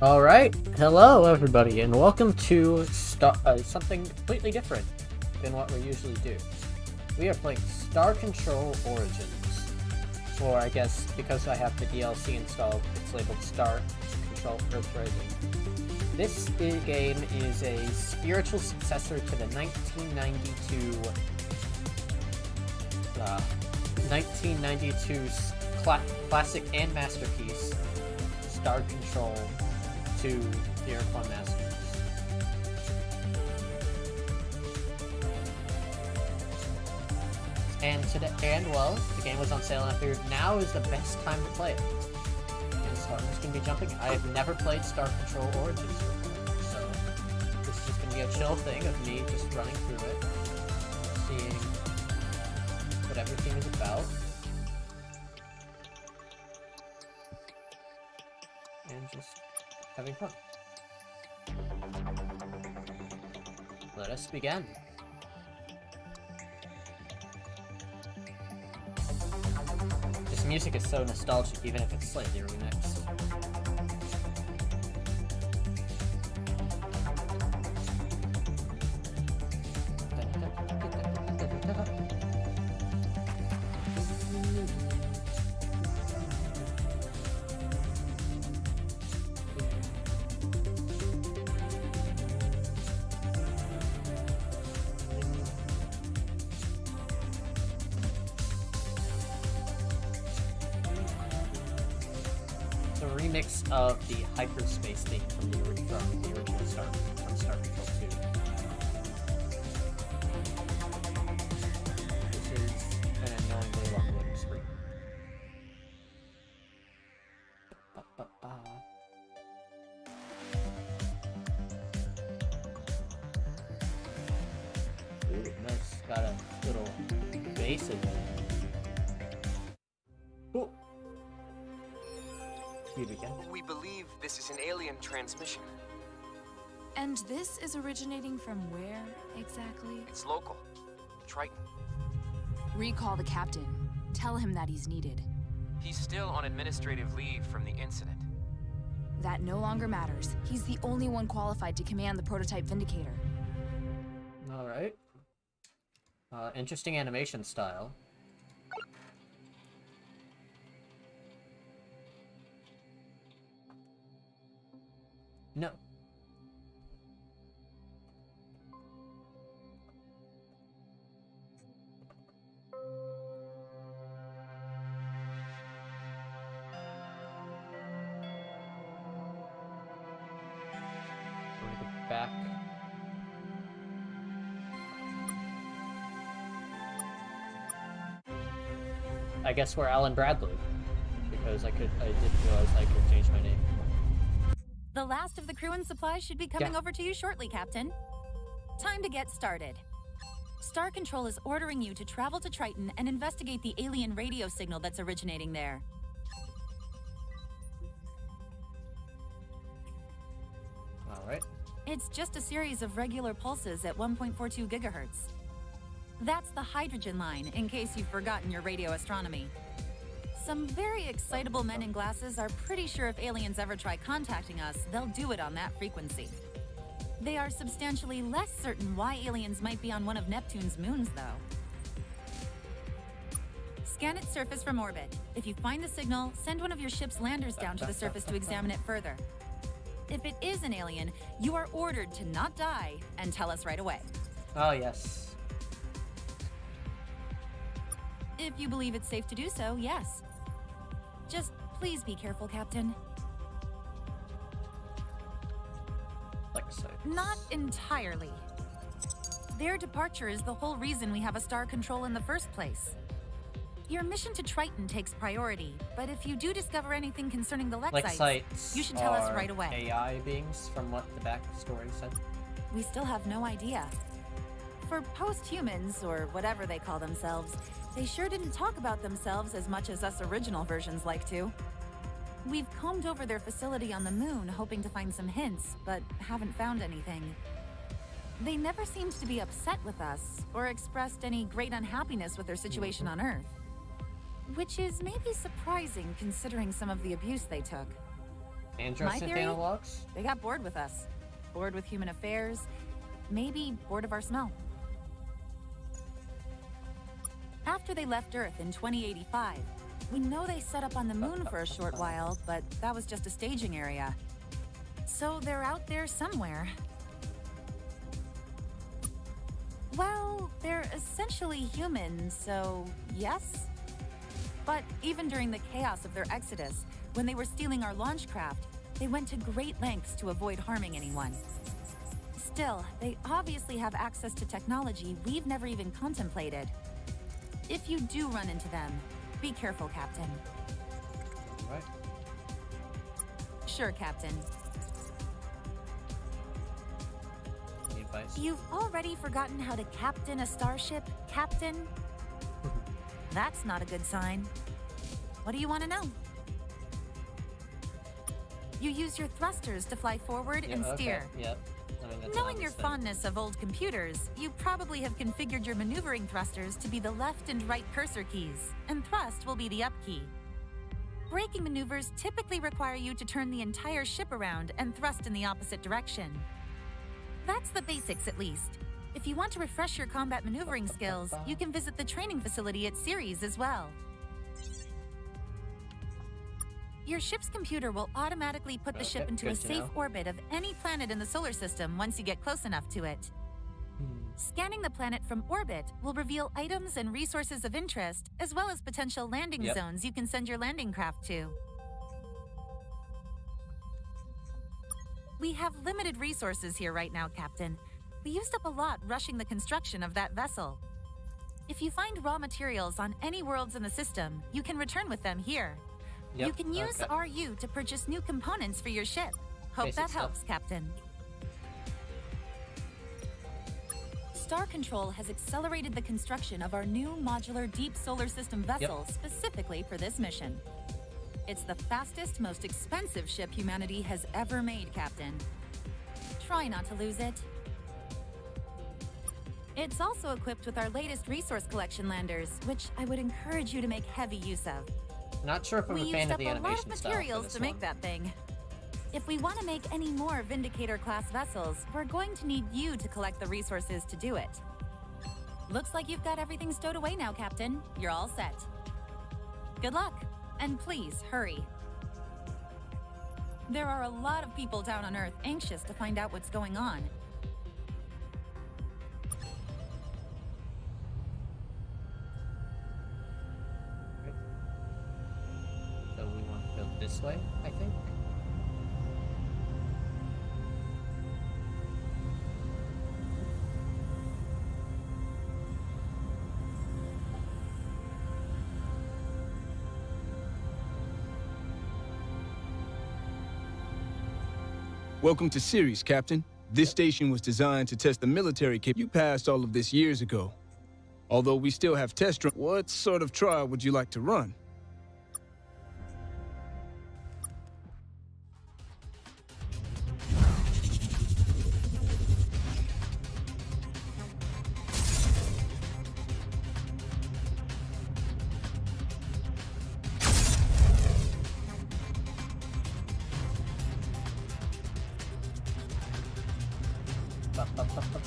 Alright, hello everybody, and welcome to something completely different than what we usually do. We are playing Star Control Origins. Or I guess, because I have the DLC installed, it's labeled Star Control Earth Rising. This game is a spiritual successor to the 1992 classic and masterpiece, Star Control to the Ur-quan Masters. Well, the game was on sale and I figured now is the best time to play it. And so I'm just going to be jumping. I have never played Star Control Origins before, so this is just going to be a chill thing of me just running through it, seeing what everything is about. And just having fun. Let us begin. This music is so nostalgic, even if it's slightly remixed. Remix of the hyperspace theme from the original Star Control 2. This is an unknowingly long loading screen. Ooh, nice. Got a little bass in there. Cool. We believe this is an alien transmission. And this is originating from where, exactly? It's local. Triton. Recall the captain. Tell him that he's needed. He's still on administrative leave from the incident. That no longer matters. He's the only one qualified to command the prototype Vindicator. Alright. Interesting animation style. No. We're gonna go back. I guess we're Alan Bradley, because I didn't realize I could change my name. The last of the crew and supplies should be coming over to you shortly, Captain. Time to get started. Star Control is ordering you to travel to Triton and investigate the alien radio signal that's originating there. Alright. It's just a series of regular pulses at 1.42 gigahertz. That's the hydrogen line, in case you've forgotten your radio astronomy. Some very excitable men in glasses are pretty sure if aliens ever try contacting us, they'll do it on that frequency. They are substantially less certain why aliens might be on one of Neptune's moons, though. Scan its surface from orbit. If you find the signal, send one of your ship's landers down to the surface to examine it further. If it is an alien, you are ordered to not die and tell us right away. Oh, yes. If you believe it's safe to do so, yes. Just please be careful, Captain. Like so. Not entirely. Their departure is the whole reason we have a Star Control in the first place. Your mission to Triton takes priority, but if you do discover anything concerning the Lexites, you should tell us right away. AI beings, from what the backstory said. We still have no idea. For post-humans, or whatever they call themselves, they sure didn't talk about themselves as much as us original versions like to. We've combed over their facility on the moon, hoping to find some hints, but haven't found anything. They never seemed to be upset with us, or expressed any great unhappiness with their situation on Earth. Which is maybe surprising considering some of the abuse they took. Andro My synth theory? analogs? They got bored with us. Bored with human affairs. Maybe bored of our smell. After they left Earth in 2085, we know they set up on the moon for a short while, but that was just a staging area. So they're out there somewhere. Well, they're essentially human, so yes? But even during the chaos of their exodus, when they were stealing our launch craft, they went to great lengths to avoid harming anyone. Still, they obviously have access to technology we've never even contemplated. If you do run into them, be careful, Captain. Right. Sure, Captain. Any advice? You've already forgotten how to captain a starship, Captain? That's not a good sign. What do you want to know? You use your thrusters to fly forward and steer. Okay. Yep. I mean, that's an Knowing your obvious thing. fondness of old computers, you probably have configured your maneuvering thrusters to be the left and right cursor keys, and thrust will be the up key. Braking maneuvers typically require you to turn the entire ship around and thrust in the opposite direction. That's the basics, at least. If you want to refresh your combat maneuvering skills, you can visit the training facility at Ceres as well. Your ship's computer will automatically put the ship into a good to safe know. orbit of any planet in the solar system once you get close enough to it. Scanning the planet from orbit will reveal items and resources of interest, as well as potential landing Yep. zones you can send your landing craft to. We have limited resources here right now, Captain. We used up a lot rushing the construction of that vessel. If you find raw materials on any worlds in the system, you can return with them here. Yep. You can use okay. RU to purchase new components for your ship. Hope Basic that stuff. helps, Captain. Star Control has accelerated the construction of our new modular deep solar system vessel specifically for this mission. It's the fastest, most expensive ship humanity has ever made, Captain. Try not to lose it. It's also equipped with our latest resource collection landers, which I would encourage you to make heavy use of. Not sure if I'm We a fan used of up the a lot of animation style for materials this to make one. that thing. If we want to make any more Vindicator-class vessels, we're going to need you to collect the resources to do it. Looks like you've got everything stowed away now, Captain. You're all set. Good luck, and please hurry. There are a lot of people down on Earth anxious to find out what's going on. So we want to go this way, I think. Welcome to Ceres, Captain. This station was designed to test the military cap. You passed all of this years ago. Although we still have test run. What sort of trial would you like to run?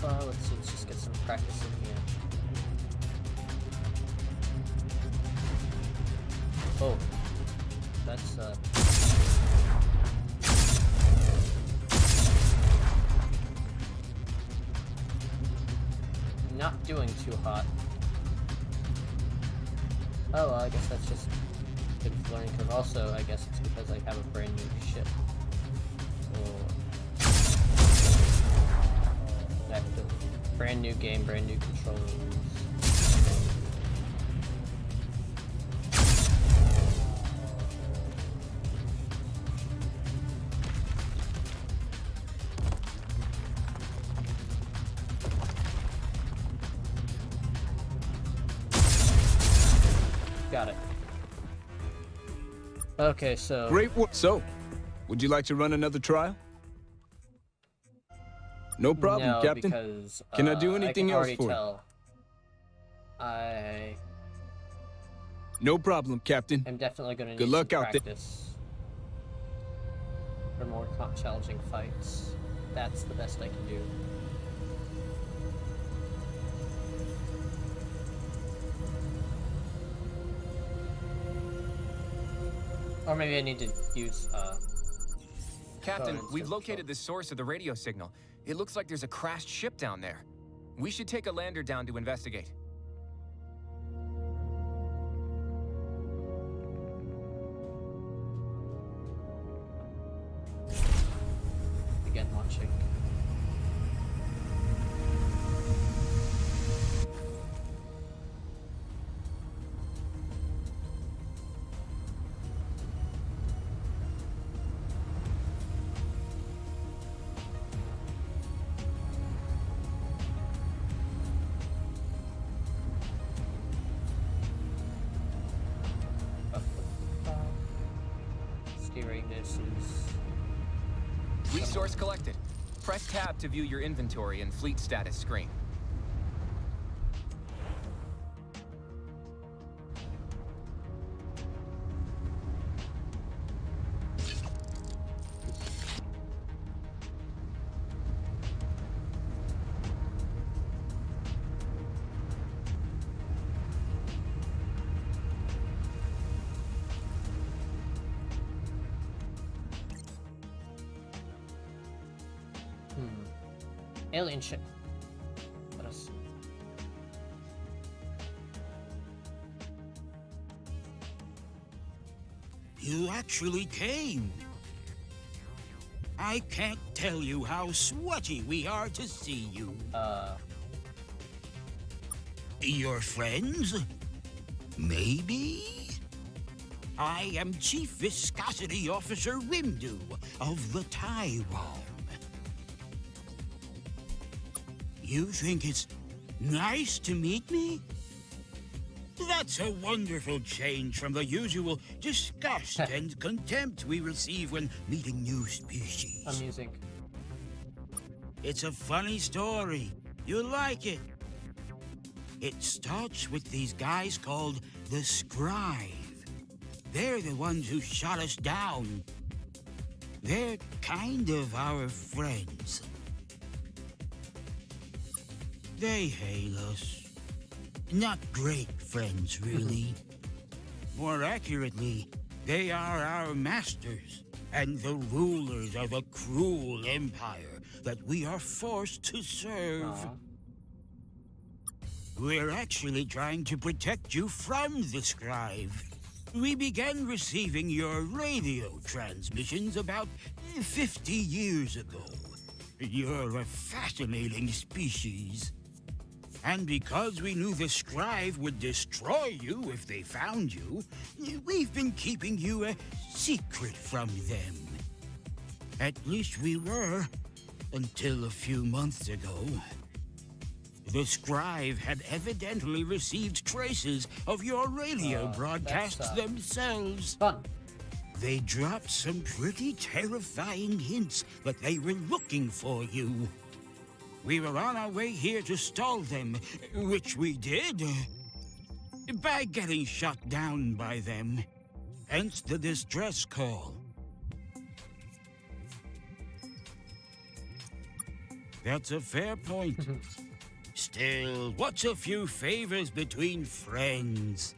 Let's just get some practice in here. Oh, that's not doing too hot. Oh, well, I guess that's just a good learning curve. Also, I guess it's because I have a brand new ship. Brand new game, brand new controls. Got it. Okay, so... Great work. So, would you like to run another trial? No problem, no, Captain. Because, Can I do anything else for you? I No problem, Captain. am definitely going to need Good luck some out there. practice. for more challenging fights. That's the best I can do. Or maybe I need to use, Captain, instead we've of located the source of the radio signal. It looks like there's a crashed ship down there. We should take a lander down to investigate. begin watching. Steering this is... Resource collected. Press tab to view your inventory and fleet status screen. Alien ship. Let us... You actually came. I can't tell you how sweaty we are to see you. Your friends? Maybe? I am Chief Viscosity Officer Rimdu of the Taiwan. You think it's nice to meet me? That's a wonderful change from the usual disgust and contempt we receive when meeting new species. Amusing. It's a funny story. You'll like it. It starts with these guys called the Scribe. They're the ones who shot us down. They're kind of our friends. They hate us. Not great friends, really. More accurately, they are our masters and the rulers of a cruel empire that we are forced to serve. Aww. We're actually trying to protect you from the Scribe. We began receiving your radio transmissions about 50 years ago. You're a fascinating species. And because we knew the Scribe would destroy you if they found you, we've been keeping you a secret from them. At least we were, until a few months ago. The Scribe had evidently received traces of your radio broadcasts themselves. Fun. They dropped some pretty terrifying hints that they were looking for you. We were on our way here to stall them, which we did, by getting shot down by them. Hence the distress call. That's a fair point. Still, what's a few favors between friends?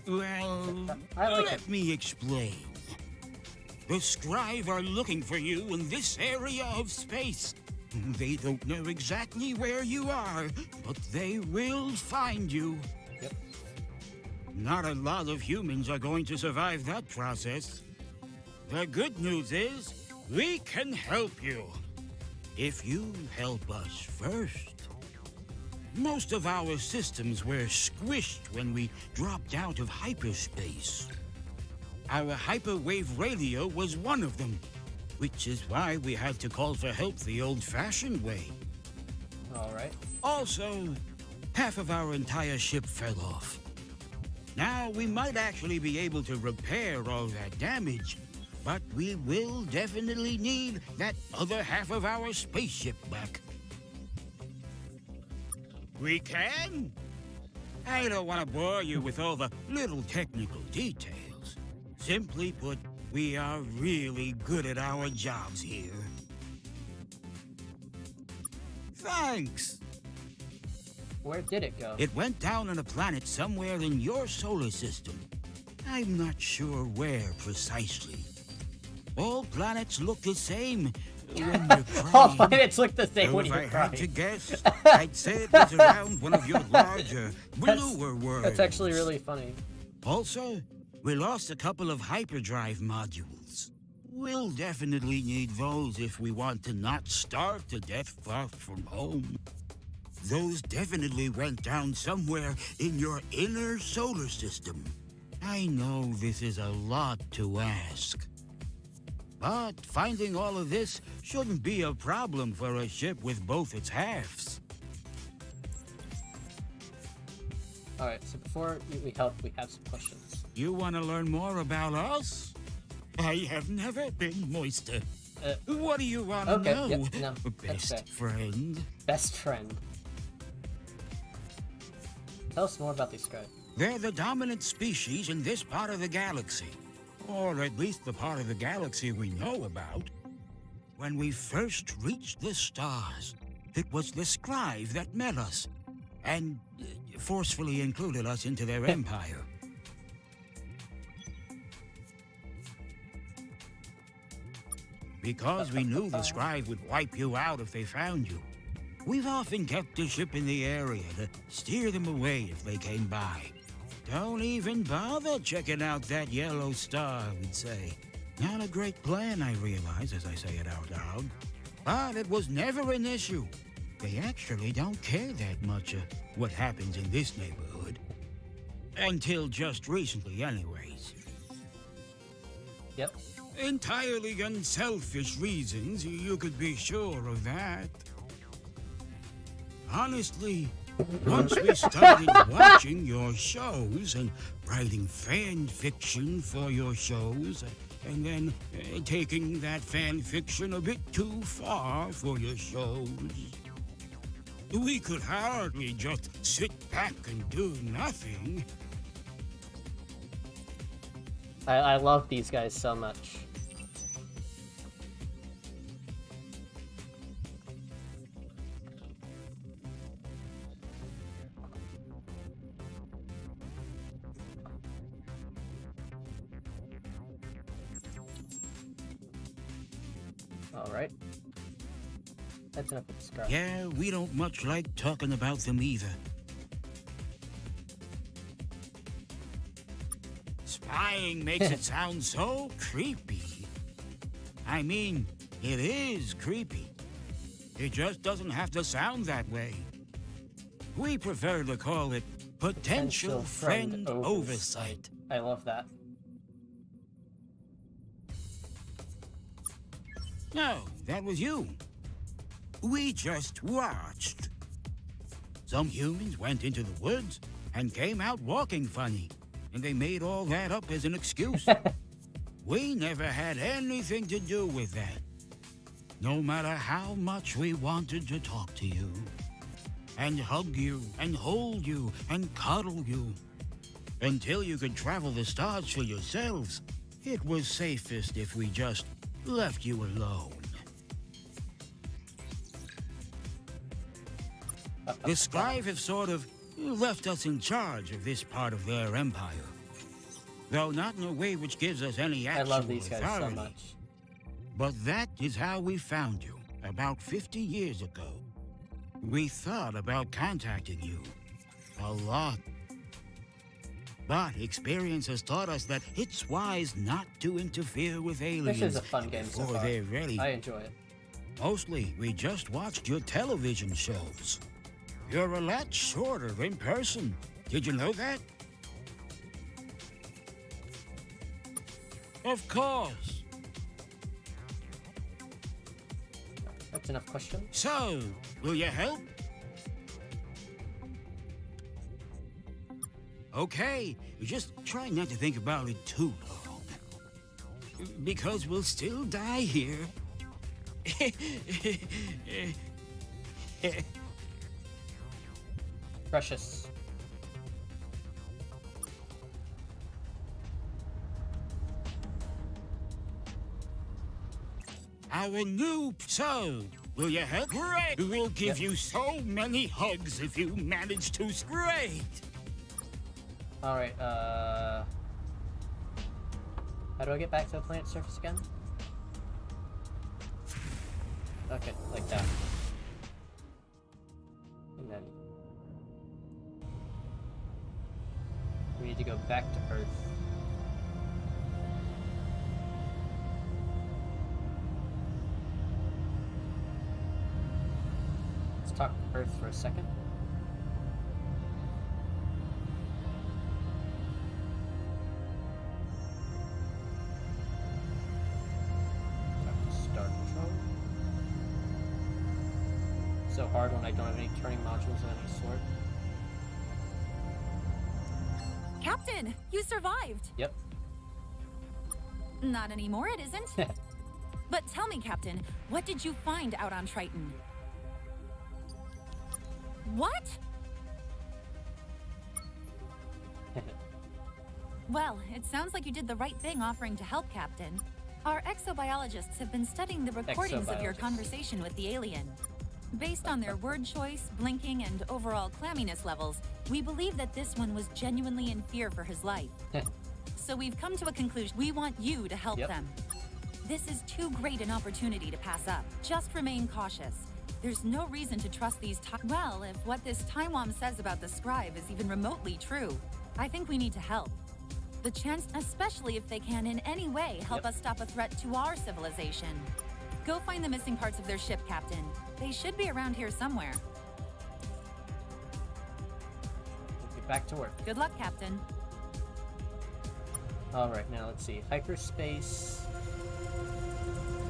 Well, let me explain. The Scribe are looking for you in this area of space. They don't know exactly where you are, but they will find you. Yep. Not a lot of humans are going to survive that process. The good news is, we can help you. If you help us first. Most of our systems were squished when we dropped out of hyperspace. Our hyperwave radio was one of them, which is why we had to call for help the old-fashioned way. Alright. Also, half of our entire ship fell off. Now, we might actually be able to repair all that damage, but we will definitely need that other half of our spaceship back. We can? I don't want to bore you with all the little technical details. Simply put, we are really good at our jobs here. Thanks. Where did it go? It went down on a planet somewhere in your solar system. I'm not sure where precisely. All planets look the same when you're All crying. planets look the same So when if you're I had to crying. guess, I'd say it was around one of your larger, bluer worlds. That's actually really funny. Also, we lost a couple of hyperdrive modules. We'll definitely need those if we want to not starve to death far from home. Those definitely went down somewhere in your inner solar system. I know this is a lot to ask. But finding all of this shouldn't be a problem for a ship with both its halves. Alright, so before we help, we have some questions. You want to learn more about us? I have never been moister. What do you want to Okay, know? yep, no, that's fair. Best friend. Best friend. Tell us more about these scribe. They're the dominant species in this part of the galaxy. Or at least the part of the galaxy we know about. When we first reached the stars, it was the scribe that met us and forcefully included us into their empire. Because we knew the scribe would wipe you out if they found you, we've often kept the ship in the area to steer them away if they came by. Don't even bother checking out that yellow star, we'd say. Not a great plan, I realize, as I say it out loud. But it was never an issue. They actually don't care that much what happens in this neighborhood. Until just recently, anyways. Yep. Entirely unselfish reasons, you could be sure of that. Honestly, once we started watching your shows and writing fan fiction for your shows, and then taking that fan fiction a bit too far for your shows, we could hardly just sit back and do nothing. I love these guys so much. Alright. That's enough of the scribe. Yeah, we don't much like talking about them either. Spying makes it sound so creepy. I mean, it is creepy. It just doesn't have to sound that way. We prefer to call it potential friend oversight. I love that. No, that was you. We just watched. Some humans went into the woods and came out walking funny, and they made all that up as an excuse. We never had anything to do with that. No matter how much we wanted to talk to you, and hug you, and hold you, and cuddle you, until you could travel the stars for yourselves, it was safest if we just left you alone. The Scribe have sort of left us in charge of this part of their empire. Though not in a way which gives us any I actual love these guys so authority. much. But that is how we found you, about 50 years ago. We thought about contacting you. A lot. But experience has taught us that it's wise not to interfere with aliens This is a fun game so before far. they're ready. I enjoy it. Mostly, we just watched your television shows. You're a lot shorter in person. Did you know that? Of course. That's enough questions. So, will you help? Okay, just try not to think about it too long. Because we'll still die here. Precious. our new... So, will you help? Great! We'll give you so many hugs if you manage to... Great! Alright, how do I get back to the planet's surface again? Okay, like that. And then... we need to go back to Earth. Let's talk Earth for a second. Start control. So hard when I don't have any turning modules of any sort. Captain, you survived. Yep. Not anymore, it isn't. But tell me, Captain, what did you find out on Triton? What? Well, it sounds like you did the right thing offering to help, Captain. Our exobiologists have been studying the recordings of your conversation with the alien. Based on their word choice, blinking, and overall clamminess levels, we believe that this one was genuinely in fear for his life. So we've come to a conclusion. We want you to help them. This is too great an opportunity to pass up. Just remain cautious. There's no reason to trust these well, if what this Taiwan says about the scribe is even remotely true, I think we need to help. The chance, especially if they can in any way help us stop a threat to our civilization. Go find the missing parts of their ship, Captain. They should be around here somewhere. We'll get back to work. Good luck, Captain. Alright, now let's see. Hyperspace.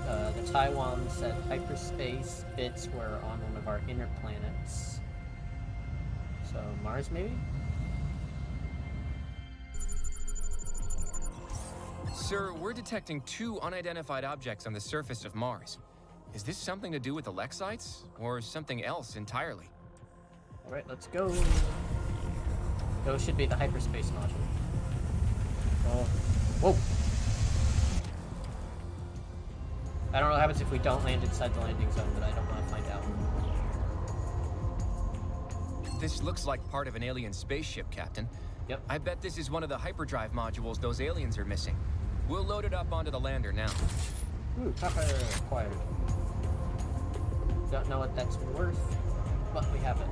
The Taiwan said hyperspace bits were on one of our inner planets. So, Mars, maybe? Sir, we're detecting 2 unidentified objects on the surface of Mars. Is this something to do with the Lexites, or something else entirely? Alright, let's go. Those should be the hyperspace module. Oh. Whoa! I don't know what happens if we don't land inside the landing zone, but I don't want to find out. This looks like part of an alien spaceship, Captain. Yep. I bet this is one of the hyperdrive modules those aliens are missing. We'll load it up onto the lander now. Ooh, copper acquired. Don't know what that's worth, but we have it.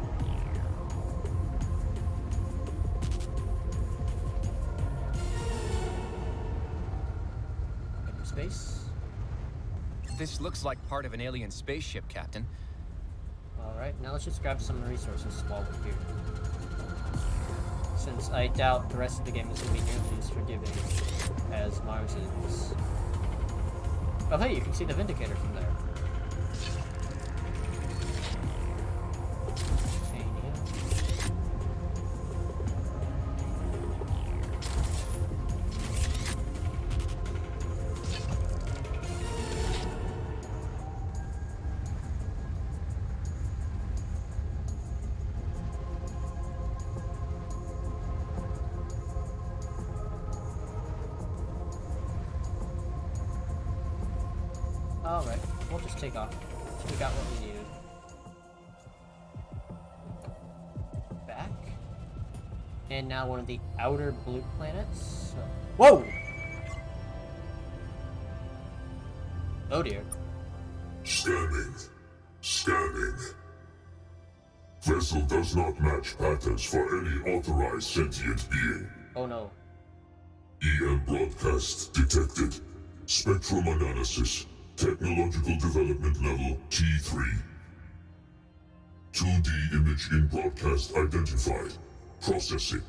Space. This looks like part of an alien spaceship, Captain. Alright, now let's just grab some resources while we're here. Since I doubt the rest of the game is going to be nearly as forgiving as Mars is. Oh hey, you can see the Vindicator from there. Alright, we'll just take off. We got what we needed. Back. And now one of the outer blue planets. Whoa! Oh dear. Scanning. Scanning. Vessel does not match patterns for any authorized sentient being. Oh no. EM broadcast detected. Spectrum analysis. Technological development level T3. 2D image in broadcast identified. Processing.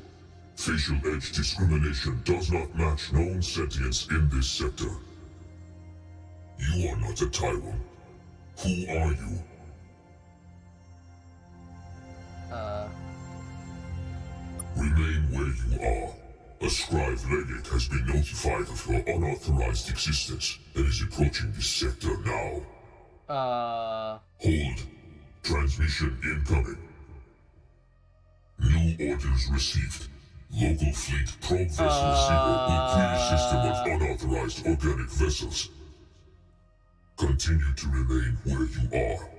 Facial edge discrimination does not match known sentience in this sector. You are not a Tyrant. Who are you? Remain where you are. A scribe legate has been notified of your unauthorized existence and is approaching this sector now. Hold. Transmission incoming. New orders received. Local fleet probe vessel 0 will clear system of unauthorized organic vessels. Continue to remain where you are.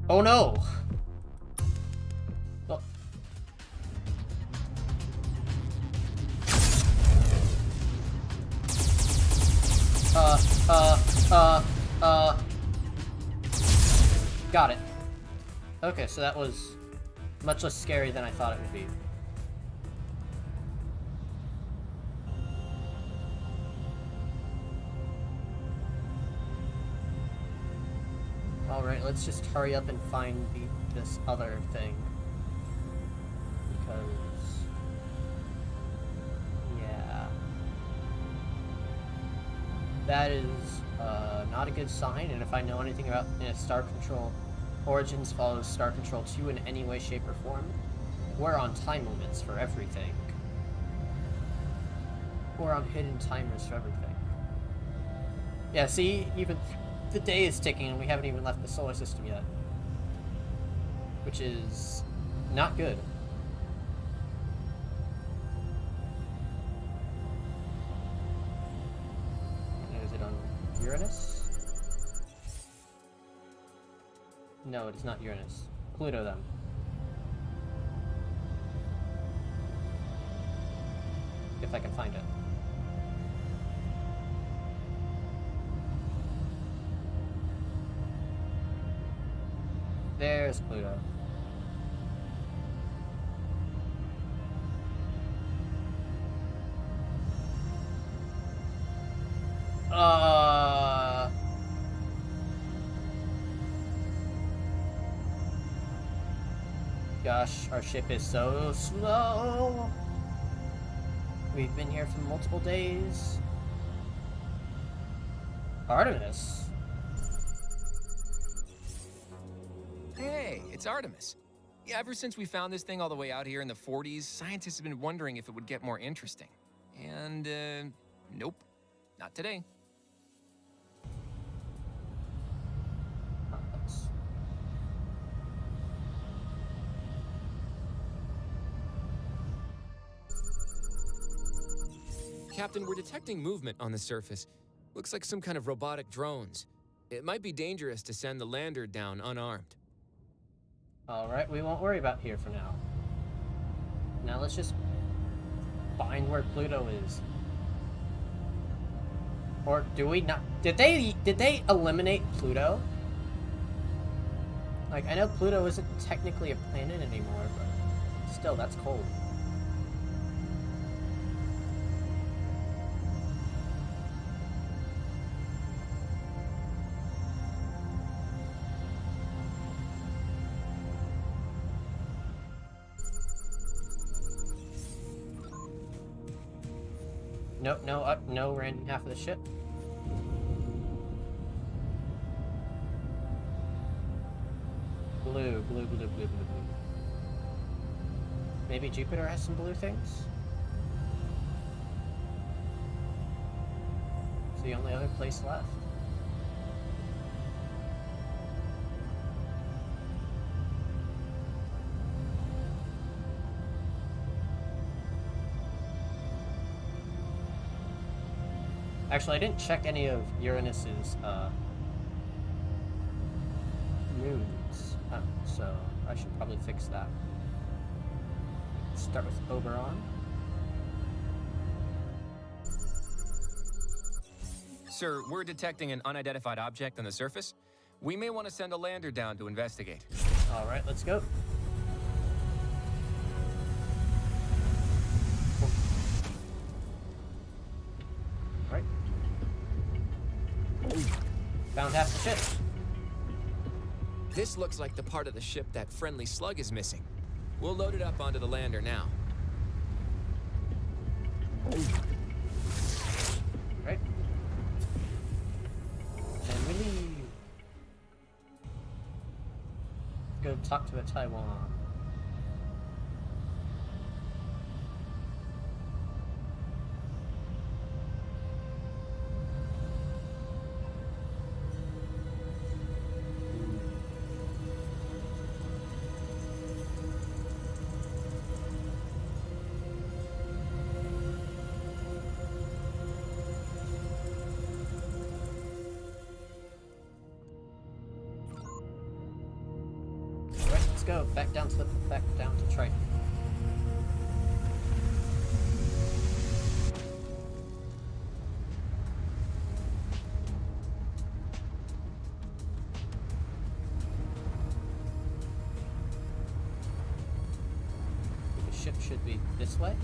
Oh no! Look. Got it. Okay, so that was much less scary than I thought it would be. Alright, let's just hurry up and find this other thing. Because... yeah. That is not a good sign, and if I know anything about Star Control, Origins follows Star Control 2 in any way, shape, or form, we're on time limits for everything. We're on hidden timers for everything. Yeah, see, even the day is ticking and we haven't even left the solar system yet. Which is not good. Is it on Uranus? No, it is not Uranus. Pluto, then. If I can find it. There's Pluto. Gosh, our ship is so slow. We've been here for multiple days. Artemis? Hey, it's Artemis. Yeah, ever since we found this thing all the way out here in the 40s, scientists have been wondering if it would get more interesting. And, nope. Not today. Captain, we're detecting movement on the surface. Looks like some kind of robotic drones. It might be dangerous to send the lander down unarmed. Alright, we won't worry about here for now. Now let's just find where Pluto is. Or do we not? Did they eliminate Pluto? Like, I know Pluto isn't technically a planet anymore, but still, that's cold. Nope, no, we're in half of the ship. Blue. Maybe Jupiter has some blue things? It's the only other place left. Actually, I didn't check any of Uranus's moons, so I should probably fix that. Start with Oberon. Sir, we're detecting an unidentified object on the surface. We may want to send a lander down to investigate. All right, let's go. Right. Found half the ship. This looks like the part of the ship that friendly slug is missing. We'll load it up onto the lander now. Right. And we leave. Go talk to the Taiwan. go. Back down to Triton. The ship should be this way.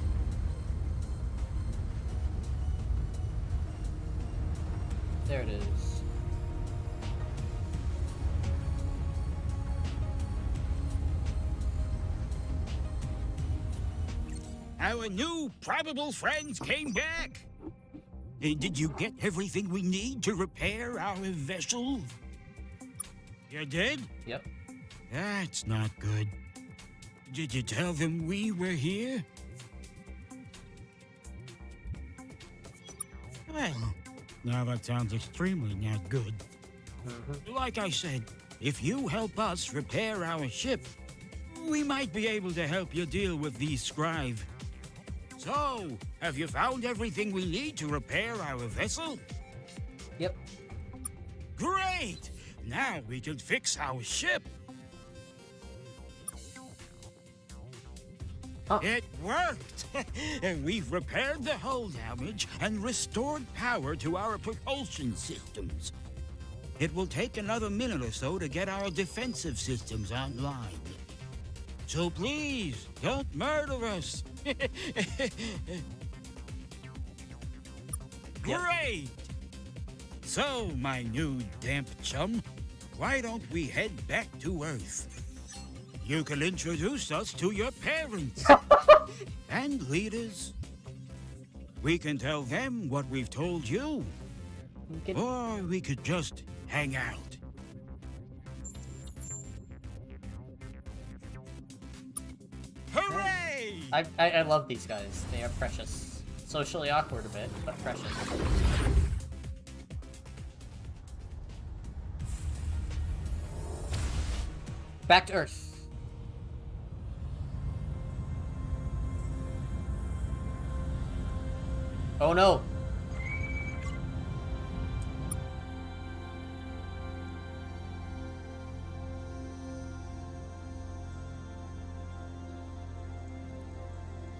There it is. Our new probable friends came back. Did you get everything we need to repair our vessel? You did? Yep. That's not good. Did you tell them we were here? Well, now that sounds extremely not good. Like I said, if you help us repair our ship, we might be able to help you deal with these scribe. So, have you found everything we need to repair our vessel? Yep. Great! Now we can fix our ship. Oh. It worked! And we've repaired the hull damage and restored power to our propulsion systems. It will take another minute or so to get our defensive systems online. So please, don't murder us. Great! So, my new damp chum, why don't we head back to Earth? You can introduce us to your parents and leaders. We can tell them what we've told you. Or we could just hang out. Hooray! I love these guys. They are precious. Socially awkward a bit, but precious. Back to Earth. Oh no!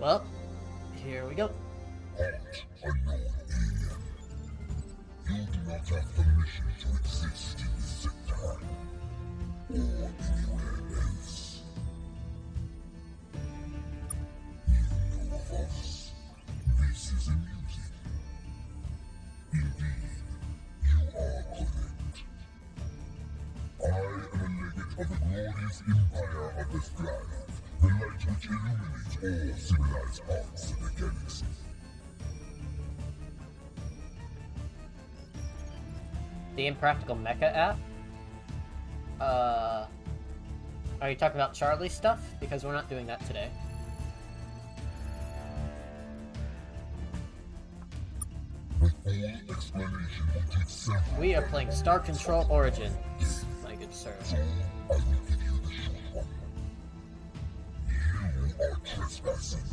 Well, here we go. Unknown alien. You do not have permission to exist in this sector, or anywhere else. You know of us. This is amusing. Indeed, you are correct. I am a legate of the glorious empire of the Scribe, the light which illuminates all civilized parts of the galaxy. The Impractical Mecha app? Are you talking about Charlie stuff? Because we're not doing that today. The full explanation will take several. We are playing Star Control Origins, my good sir. So, I will give you the short one. You are trespassing.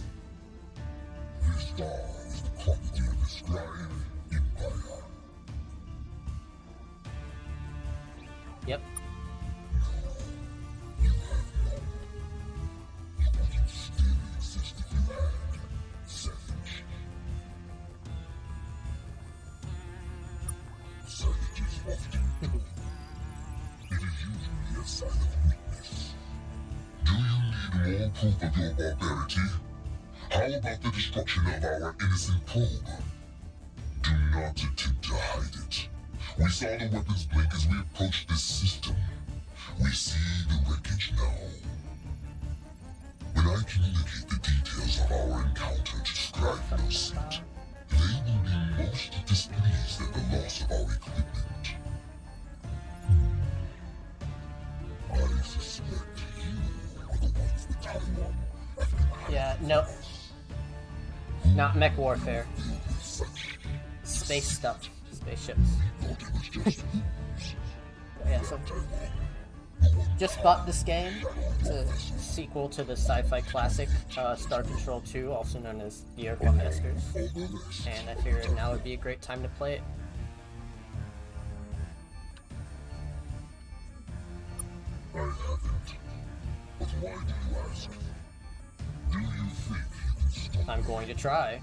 This star is the property of the Scribe Empire. Yep. You have none. You would still exist if you had. Savage. Savages often do. It is usually a sign of weakness. Do you need more proof of your barbarity? How about the destruction of our innocent probe? Do not attempt to hide it. We saw the weapons blink as we approached this system. We see the wreckage now. When I communicate the details of our encounter to Scribe Innocent, they will be most displeased at the loss of our equipment. I suspect you are the ones that Taiwan have been hiding Yeah, from no. us. Not mech warfare. Deal with such Space stuff. Spaceships. thought it was just rules. Yeah, so just bought this game. It's a sequel to the sci-fi classic Star Control 2, also known as the Ur-quan Masters. All the rest. And I figured now would be a great time to play it. I haven't. But Why do you ask? Do you think you can stop? I'm going to try.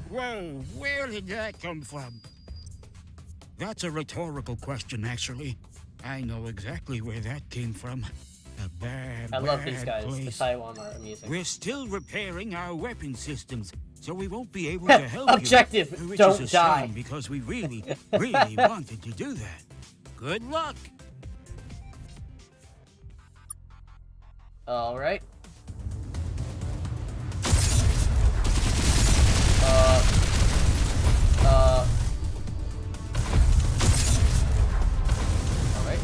Whoa, where did that come from? That's a rhetorical question, actually. I know exactly where that came from. A bad, I love these bad guys. place. The Taiwan are amusing. We're still repairing our weapon systems, so we won't be able to help Objective, you. Which don't is a die. shame because we really, really wanted to do that. Good luck. All right. All right.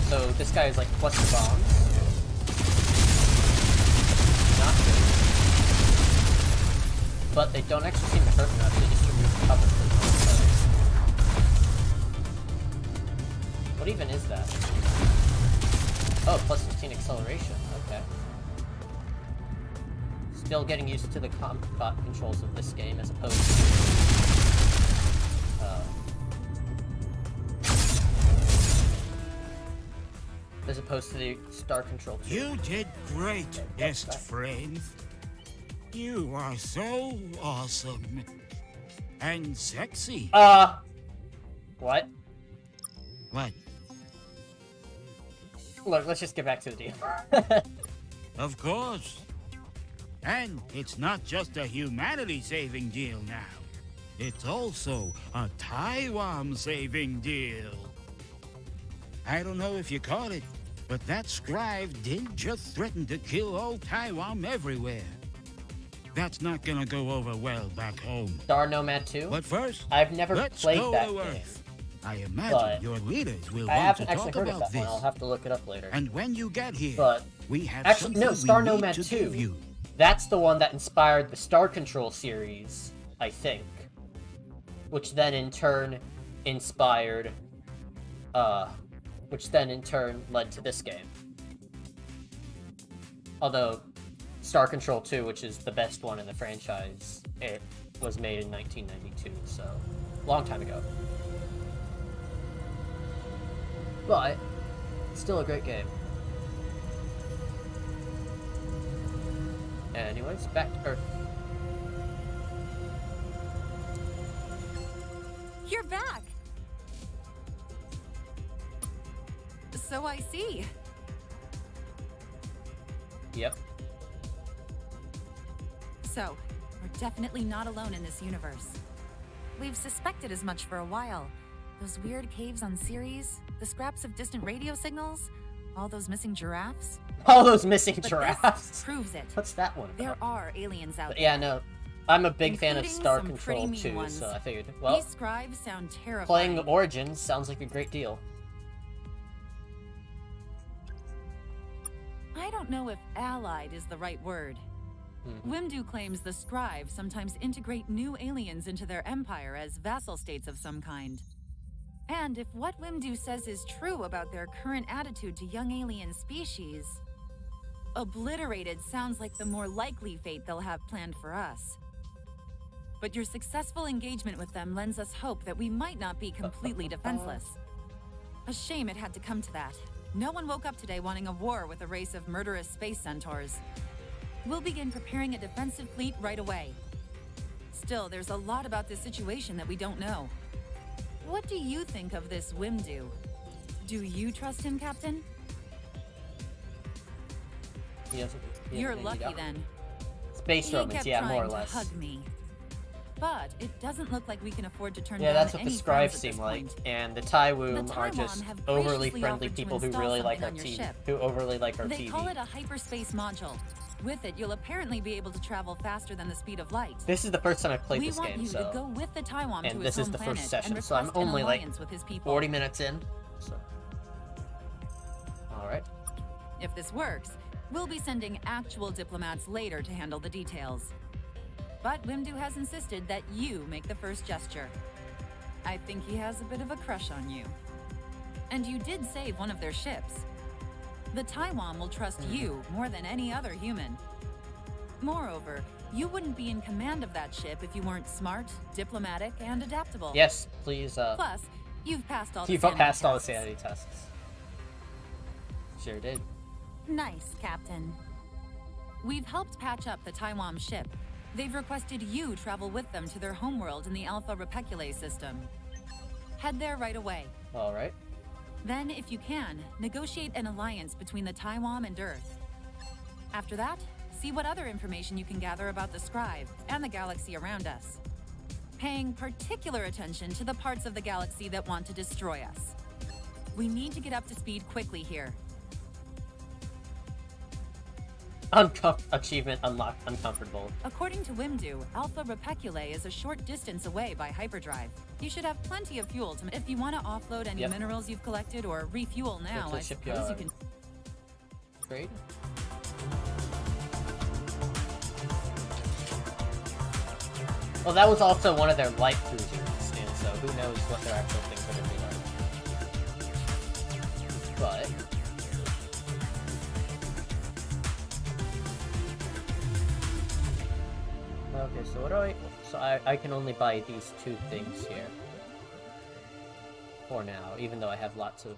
So this guy is like cluster bombs. Not good. But they don't actually seem to hurt enough. They just remove cover for the most part. What even is that? Oh, plus 15 acceleration. Okay. Still getting used to the combat controls of this game as opposed to the Star Control 2. You did great, best friend. You are so awesome. And sexy. What? What? Look, let's just get back to the deal. Of course. And it's not just a humanity-saving deal now. It's also a Taiwan-saving deal. I don't know if you caught it, but that scribe did just threaten to kill all Taiwan everywhere. That's not gonna go over well back home. Star Nomad 2? But first, I've never let's played go that to game. Earth. I imagine your leaders will I want to haven't actually talk heard of about that one. this. I'll have to look it up later. And when you get here, But we have actually, no, something Star we need Nomad to 2. give you. That's the one that inspired the Star Control series, I think. Which then in turn inspired, which then in turn led to this game. Although, Star Control 2, which is the best one in the franchise, it was made in 1992, so long time ago. But, still a great game. Anyways, back to Earth. You're back! So I see. Yep. So, we're definitely not alone in this universe. We've suspected as much for a while. Those weird caves on Ceres, the scraps of distant radio signals, all those missing giraffes. All those missing But giraffes. this proves it. What's that one There about? are aliens out But there. yeah, no. I'm a big fan of Including Star some Control pretty mean 2, ones. so I figured, well, These scribes sound terrifying. playing Origins sounds like a great deal. I don't know if allied is the right word. Wimdu claims the scribes sometimes integrate new aliens into their empire as vassal states of some kind. And if what Wimdu says is true about their current attitude to young alien species, obliterated sounds like the more likely fate they'll have planned for us. But your successful engagement with them lends us hope that we might not be completely defenseless. A shame it had to come to that. No one woke up today wanting a war with a race of murderous space centaurs. We'll begin preparing a defensive fleet right away. Still, there's a lot about this situation that we don't know. What do you think of this Wimdu? Do you trust him, Captain? He doesn't. he You're doesn't need lucky it. then. Space He Romans, kept yeah, trying more or to less. hug me. But it doesn't look like we can afford to turn Yeah, down that's what any the scribes friends at seem this like. point. And the Taiwan The are Taiwan just have overly graciously friendly offered to people who install really like something our on your TV. ship. Who overly like our They TV. call it a hyperspace module. With it, you'll apparently be able to travel faster than the speed of light. This is the first time I've played We this want game, you to go so. with the Taiwan And to this his is home the planet first session, and so I'm request an only like alliance with his people. 40 minutes in. So. Alright. If this works, we'll be sending actual diplomats later to handle the details. But Wimdu has insisted that you make the first gesture. I think he has a bit of a crush on you. And you did save one of their ships. The Taiwan will trust you more than any other human. Moreover, You wouldn't be in command of that ship if you weren't smart, diplomatic, and adaptable. Yes, please. Plus, you've passed all the You've sanity passed all the tests. sanity tests. Sure did. Nice, Captain. We've helped patch up the Taiwan ship. They've requested you travel with them to their homeworld in the Alpha Repeculae system. Head there right away. All right. Then, if you can, negotiate an alliance between the Taiwan and Earth. After that, see what other information you can gather about the Scribe and the galaxy around us. Paying particular attention to the parts of the galaxy that want to destroy us. We need to get up to speed quickly here. Achievement unlocked. Uncomfortable. According to Wimdu, Alpha Repeculae is a short distance away by hyperdrive. You should have plenty of fuel to... If you want to offload any minerals you've collected or refuel now, I suppose you can... Great. Well, that was also one of their light cruisers, and so who knows what their actual things are going to be like. But... okay, so what do I... So I can only buy these two things here. For now, even though I have lots of...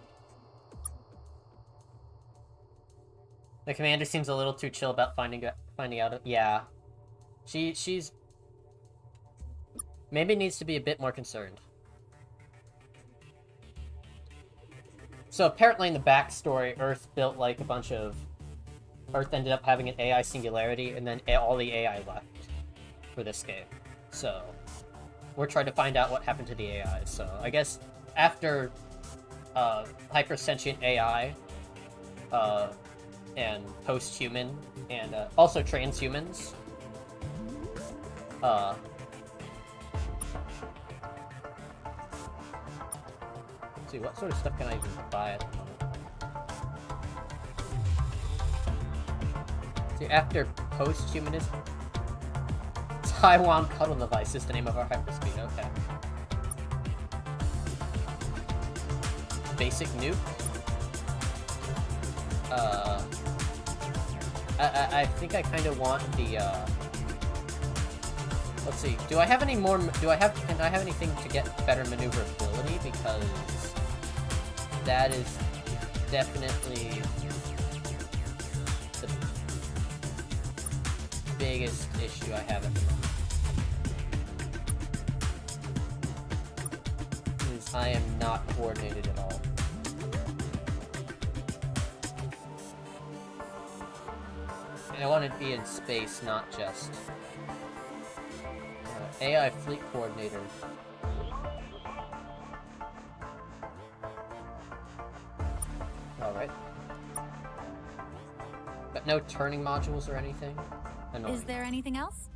The commander seems a little too chill about finding out... Yeah. She's... Maybe needs to be a bit more concerned. So apparently in the backstory, Earth built like a bunch of... Earth ended up having an AI singularity, and then all the AI left for this game. So we're trying to find out what happened to the AI. So I guess after hyper-sentient AI and post-human and also transhumans, let's see, what sort of stuff can I even buy at the moment? See, after post-humanism, Taiwan Cuddle Device is the name of our hyperspeed, okay. Basic nuke. I think I kind of want the, let's see, can I have anything to get better maneuverability? Because that is definitely the biggest issue I have at the moment. Is I am not coordinated at all. And I want to be in space, not just AI fleet coordinator. Alright. But no turning modules or anything? Annoying. Is there anything else?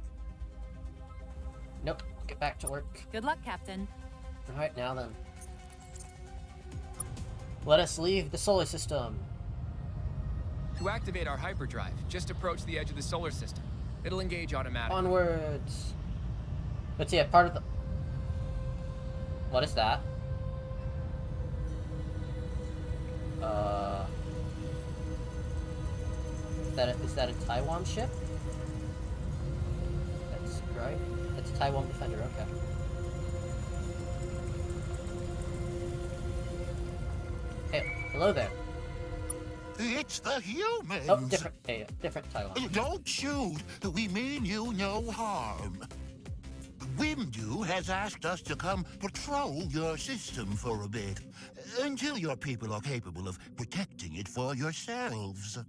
Nope. Get back to work. Good luck, Captain. Alright, now then. Let us leave the solar system. To activate our hyperdrive, just approach the edge of the solar system. It'll engage automatically. Onwards. But yeah, part of the... What is that? Is that a Taiwan ship? That's right. That's a Taiwan Defender, okay. Hey, hello there. It's the humans. Oh, different Taiwan. Don't shoot. We mean you no harm. Wimdu has asked us to come patrol your system for a bit, until your people are capable of protecting it for yourselves.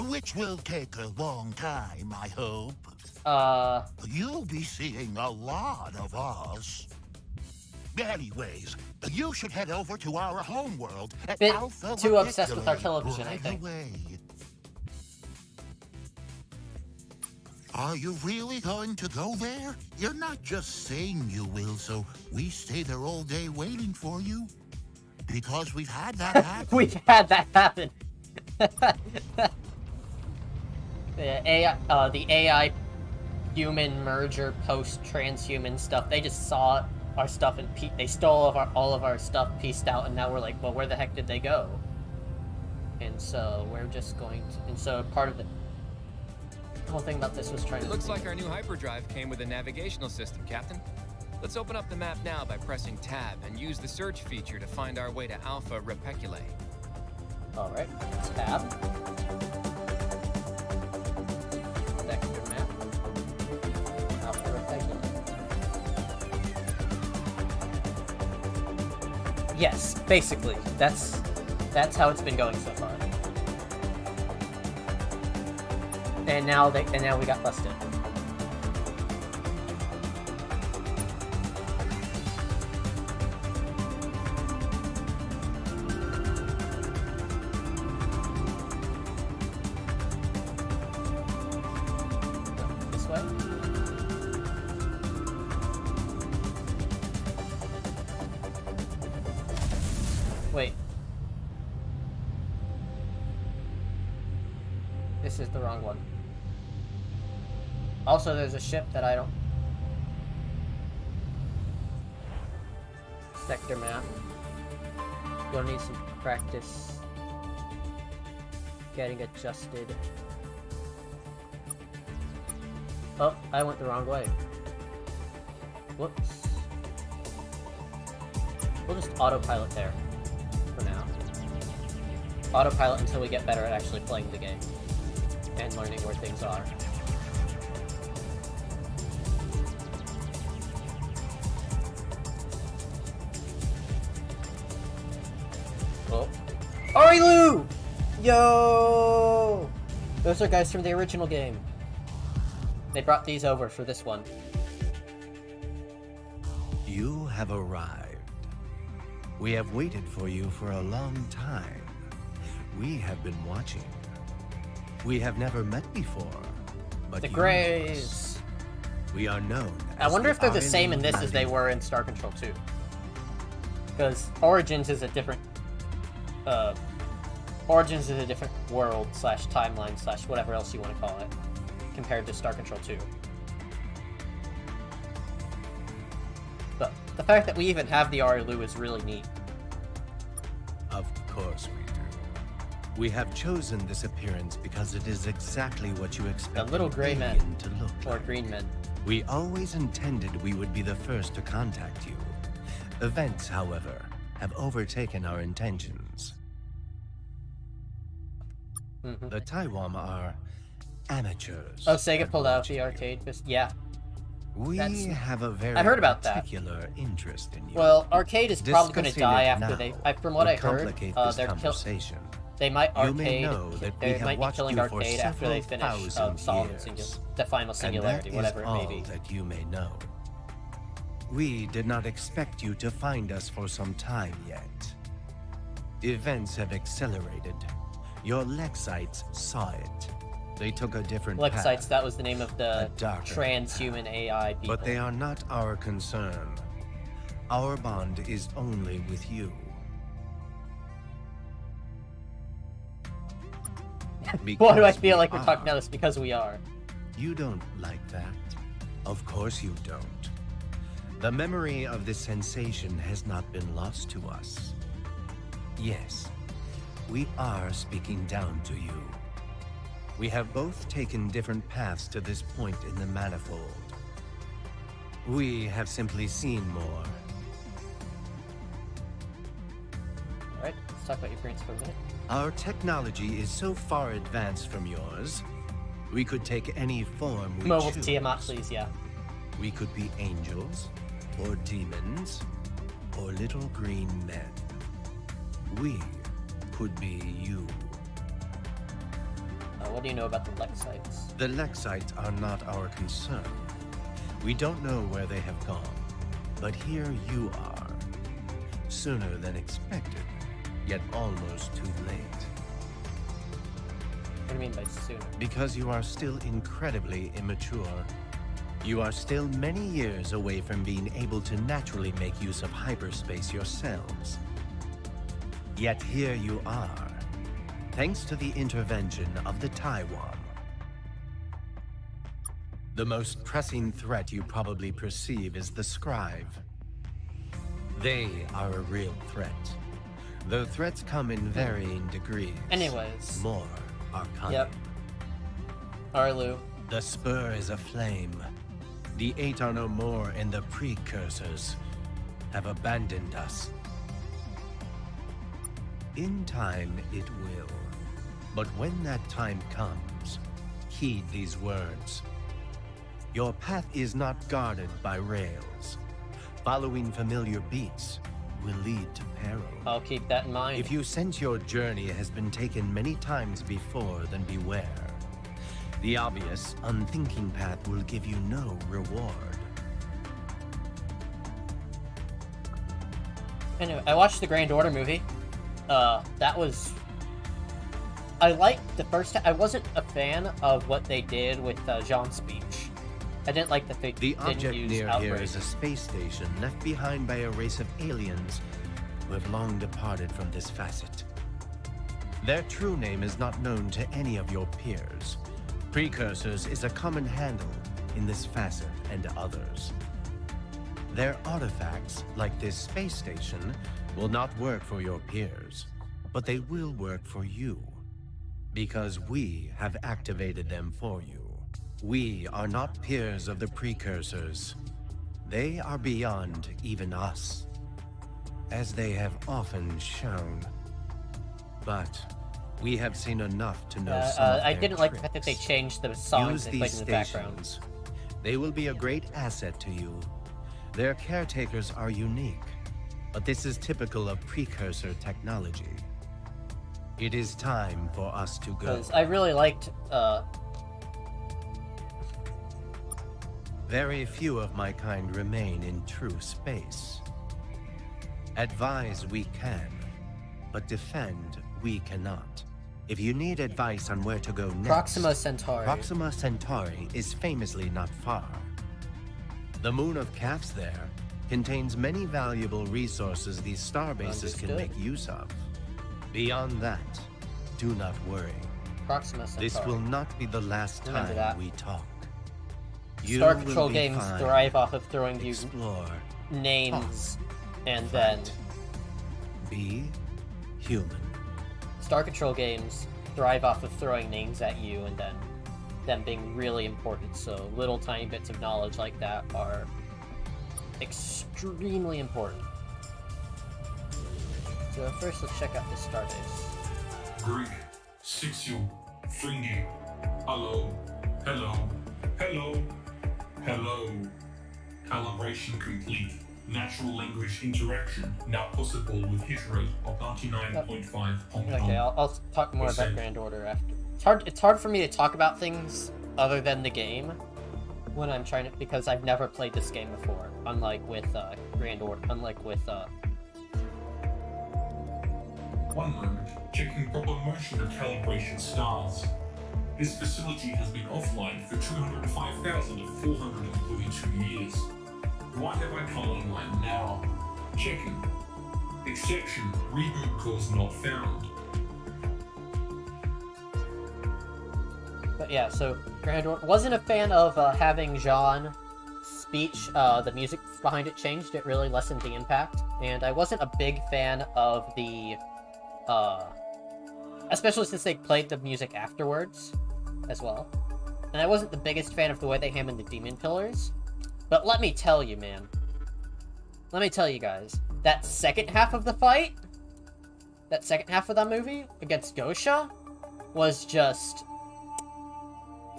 Which will take a long time, I hope. You'll be seeing a lot of us. Anyways, you should head over to our homeworld at Bit Alpha too obsessed with our Repeculae television, I right think. away. Are you really going to go there? You're not just saying you will, so we stay there all day waiting for you. Because we've had that happen. We've had that happen. The AI human merger post transhuman stuff. They just saw our stuff and they stole all of our stuff, pieced out, and now we're like, well, where the heck did they go? And so we're just going to, and so part of the The whole thing about this was trying It to... looks like our new hyperdrive came with a navigational system, Captain. Let's open up the map now by pressing Tab and use the search feature to find our way to Alpha Repeculae. Alright, tab. Sector map. Alpha Repeculae. Yes, basically. That's how it's been going so far. And now we got busted. This way? Wait. This is the wrong one. Also, there's a ship that I don't... Sector map. You'll need some practice getting adjusted. Oh, I went the wrong way. Whoops. We'll just autopilot there for now. Autopilot until we get better at actually playing the game and learning where things are. Oh. Arilu! Yo! Those are guys from the original game. They brought these over for this one. You have arrived. We have waited for you for a long time. We have been watching. We have never met before, but The you Greys! know us. We are known I as wonder if they're the Iron same in this as they Lantern. were in Star Control 2. Because Origins is a different world / timeline / whatever else you want to call it, compared to Star Control 2. But the fact that we even have the Arilu is really neat. Of course we do. We have chosen this appearance because it is exactly what you expect The little an gray men, alien to look or like. green men. We always intended we would be the first to contact you. Events, however, have overtaken our intentions. Mm-hmm. The Taiwan are amateurs. Oh, Sega at pulled out the watching. arcade. Yeah. We That's- have a very I heard about that. particular interest in you. Well, arcade is probably going to Discussing die it after now from what I would heard, complicate this they're conversation. they might You may arcade. know that we They have might be watched killing you for arcade after they several finish thousand Solid years. the final singularity, and whatever that it may is be. all that you may know. We did not expect you to find us for some time yet. Events have accelerated. Your Lexites saw it. They took a different Lexites, path, that was the name of the a darker transhuman AI people. but they are not our concern. Our bond is only with you. Why do I Because feel we like we're talking are. about this? Because we are. You don't like that? Of course you don't. The memory of this sensation has not been lost to us. Yes, we are speaking down to you. We have both taken different paths to this point in the manifold. We have simply seen more. Alright, let's talk about your parents for a minute. Our technology is so far advanced from yours, we could take any form we Mobile choose. Tiamat, please, yeah. We could be angels, or demons, or little green men. We could be you. What do you know about the Lexites? The Lexites are not our concern. We don't know where they have gone, but here you are. Sooner than expected, yet almost too late. What do you mean by sooner? Because you are still incredibly immature. You are still many years away from being able to naturally make use of hyperspace yourselves. Yet here you are, thanks to the intervention of the Taiwan. The most pressing threat you probably perceive is the Scribe. They are a real threat. Though threats come in varying degrees. Anyways. More are coming. Yep. Arlu. The spur is aflame. The 8 are no more, and the precursors have abandoned us. In time it will. But when that time comes, heed these words. Your path is not guarded by rails. Following familiar beats will lead to peril. I'll keep that in mind. If you sense your journey has been taken many times before, then beware. The obvious, unthinking path will give you no reward. Anyway, I watched the Grand Order movie. That was... I liked the first... I wasn't a fan of what they did with Jean's speech. I didn't like that they The didn't object use near outbreak. here is a space station left behind by a race of aliens who have long departed from this facet. Their true name is not known to any of your peers. Precursors is a common handle in this facet and others. Their artifacts, like this space station, will not work for your peers, but they will work for you, because we have activated them for you. We are not peers of the precursors. They are beyond even us, as they have often shown. But we have seen enough to know some of I their didn't like the fact that they tricks. changed the songs Use they these played in the background. stations. They will be a great asset to you. Their caretakers are unique, but this is typical of precursor technology. It is time for us to go. Because I really liked... Very few of my kind remain in true space. Advise we can, but defend we cannot. If you need advice on where to go next, Proxima Centauri. Proxima Centauri is famously not far. The moon of Calf's there contains many valuable resources these star bases can Understood. make use of. Beyond that, do not worry. Proxima Centauri. This will not be the last Remember time that. we talk. You Star will Control be games fine. thrive off of throwing you Explore. names, and Fight. then Be human. Star Control games thrive off of throwing names at you and then them being really important. So little tiny bits of knowledge like that are extremely important. So first, let's check out this starbase. Greek, Sixu, Fringy, hello, hello, hello, hello. Calibration complete. Natural language interaction now possible with hit rate of 99.5. Okay, I'll talk more about Grand Order after. It's hard for me to talk about things other than the game when I'm trying to, because I've never played this game before. Unlike with Grand Order, unlike with 1 moment, checking proper motion of calibration stars. This facility has been offline for 205,432 years. Why have I come online now? Checking. Exception, reboot cause not found. But yeah, so Grand Order wasn't a fan of having Jean speech. The music behind it changed. It really lessened the impact, and I wasn't a big fan of the, especially since they played the music afterwards, as well. And I wasn't the biggest fan of the way they hammered the demon pillars. But let me tell you, man. Let me tell you guys, that second half of the fight, that second half of that movie against Gosha, was just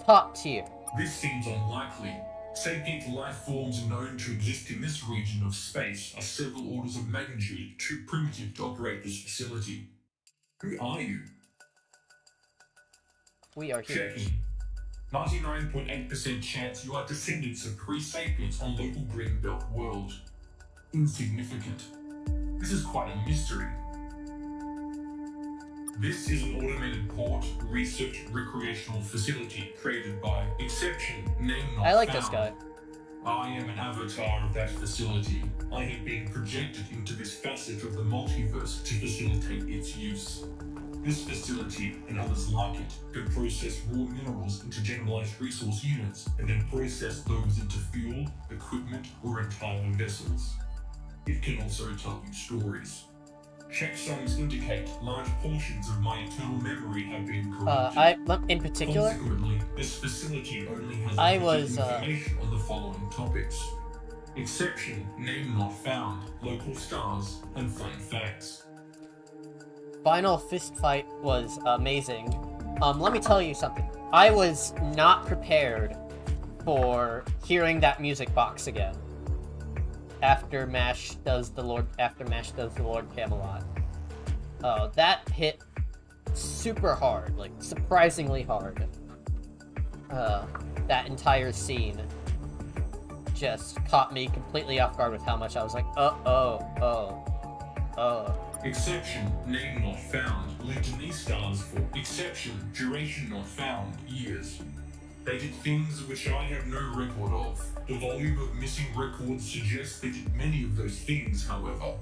top tier. This seems unlikely. Sapient life forms known to exist in this region of space are several orders of magnitude too primitive to operate this facility. Who are you? We are here. Checking. 99.8% chance you are descendants of pre-sapiens on local green belt world. Insignificant. This is quite a mystery. This is an automated port, research, recreational facility created by Exception, name not I like found. this guy. I am an avatar of that facility. I have been projected into this facet of the multiverse to facilitate its use. This facility, and others like it, can process raw minerals into generalized resource units, and then process those into fuel, equipment, or entire vessels. It can also tell you stories. Checksums indicate large portions of my internal memory have been corrupted. In particular, Consequently, this facility only has limited information on the following topics: exception, name not found, local stars, and fun facts. Final fist fight was amazing. Let me tell you something. I was not prepared for hearing that music box again. After MASH does the Lord Camelot. That hit super hard, like surprisingly hard. That entire scene just caught me completely off guard with how much I was like, Exception, name not found, lived in these stars for exception, duration not found, years. They did things which I have no record of. The volume of missing records suggests they did many of those things, however.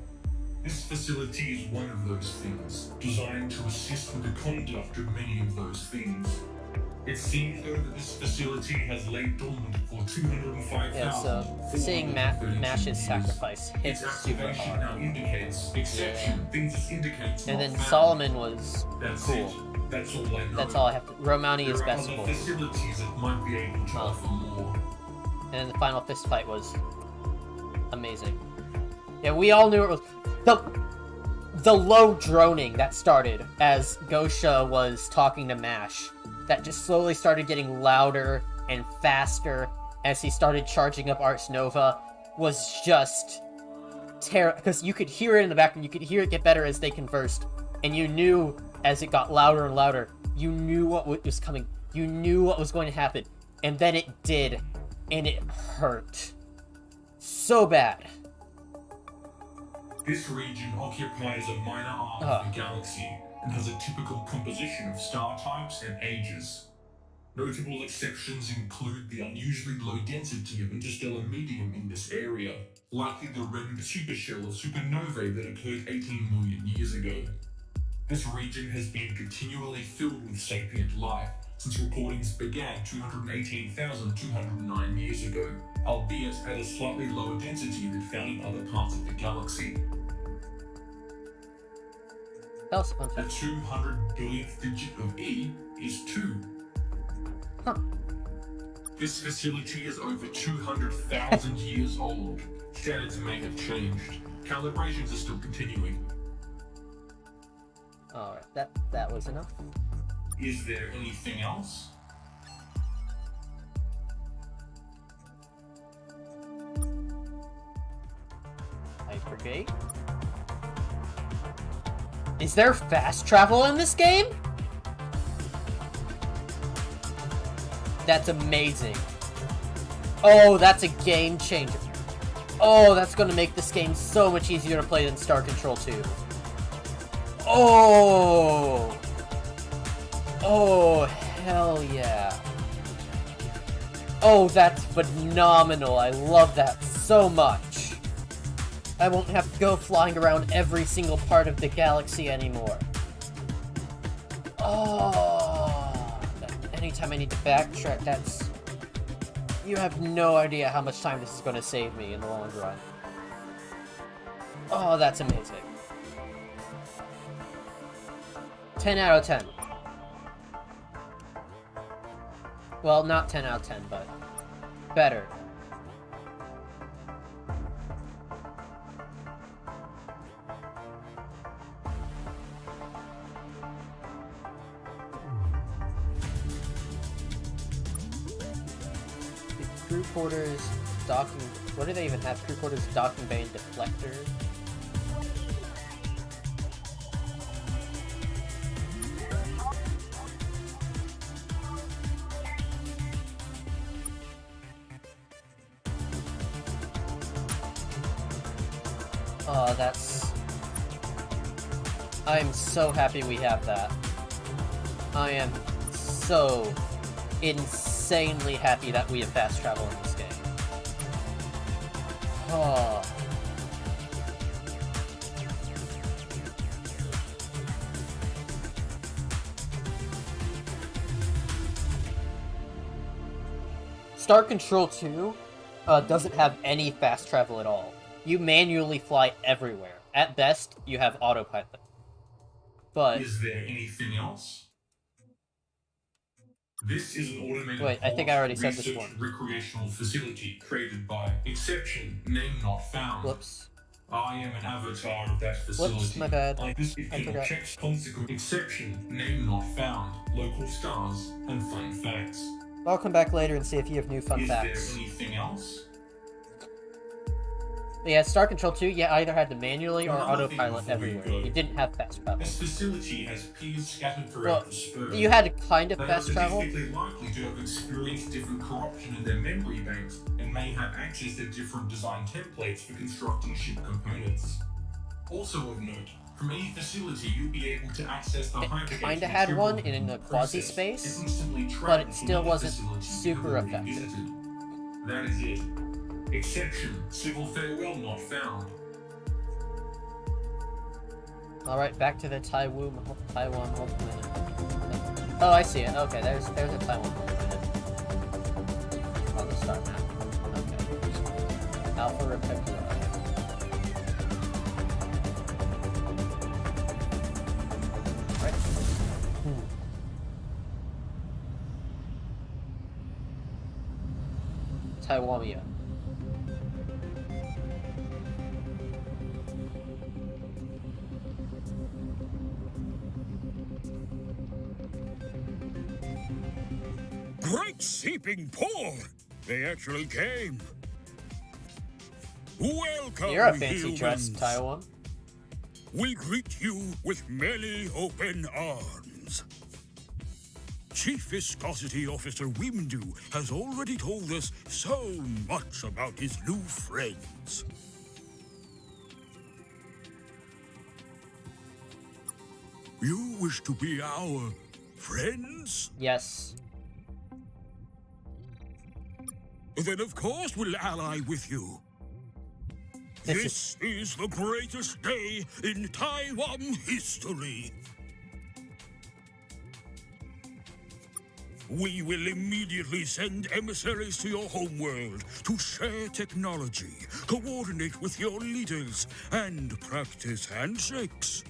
This facility is one of those things, designed to assist with the conduct of many of those things. It seems though that this facility has laid dormant for 205,000. Yeah, so seeing Mash's sacrifice hit its super activation hard. now indicates exception. Things indicates And not then found. Solomon was That's cool. it. That's all I know. That's all I have to. Romani is There are best other boy. facilities that might be able to offer more. And then the final fist fight was amazing. Yeah, we all knew it was the low droning that started as Gosha was talking to Mash. That just slowly started getting louder and faster as he started charging up Ars Nova was just terrible, because you could hear it in the background, you could hear it get better as they conversed, and you knew as it got louder and louder, you knew what was coming, you knew what was going to happen, and then it did, and it hurt so bad. This region occupies a minor arm of the galaxy and has a typical composition of star types and ages. Notable exceptions include the unusually low density of interstellar medium in this area, likely the red supershell of supernovae that occurred 18 million years ago. This region has been continually filled with sapient life since recordings began 218,209 years ago, albeit at a slightly lower density than found in other parts of the galaxy. Tell us one The fact. 200 billionth digit of E is 2. Huh. This facility is over 200,000 years old. Standards may have changed. Calibrations are still continuing. Alright, that was enough. Is there anything else? Hypergate. Is there fast travel in this game? That's amazing. Oh, that's a game changer. Oh, that's gonna make this game so much easier to play than Star Control 2. Oh! Oh, hell yeah. Oh, that's phenomenal. I love that so much. I won't have to go flying around every single part of the galaxy anymore. Oh, anytime I need to backtrack, that's... You have no idea how much time this is going to save me in the long run. Oh, that's amazing. 10 out of 10. Well, not 10 out of 10, but better. Crew quarters, docking... What do they even have? Crew quarters, docking bay, and deflector? Oh, that's... I'm so happy we have that. I am so insanely happy that we have fast travel in this game. Oh. Star Control 2 doesn't have any fast travel at all. You manually fly everywhere. at best, you have autopilot. But is there anything else? This is an automated wait, I think I already said this research one. recreational facility created by Exception, name not found. Whoops. I am an avatar of that facility. Whoops, my bad. I visit I people, forgot. checks consequence. Exception, name not found. Local stars and fun facts. I'll come back later and see if you have new fun Is facts. there anything else? Yeah, Star Control 2, you either had to manually or Another thing autopilot before you everywhere. go. You didn't have fast travel. This facility has peers scattered throughout Well, the spur. you had to kind of They fast are travel. statistically likely to have experienced different corruption in their memory banks and may have access to different design templates for constructing ship components. Also of note, from any facility you'll be able to access the hypergate Kinda had material one in a process quasi-space, and instantly but track it to still any wasn't facility super you have already effective. visited. That is it. Exception, civil farewell not found. Alright, back to the Taiwan home planet. Oh, I see it. Okay, there's a Taiwan home planet. On the star map. Okay. Alpha Reticuli. Right. Taiwania. Great seeping pour! They actually came. Welcome, You're a fancy humans. dress, Taiwan. We greet you with many open arms. Chief Viscosity Officer Wimdu has already told us so much about his new friends. You wish to be our friends? Yes. Then of course we'll ally with you. This This is the greatest day in Taiwan history. We will immediately send emissaries to your homeworld to share technology, coordinate with your leaders, and practice handshakes.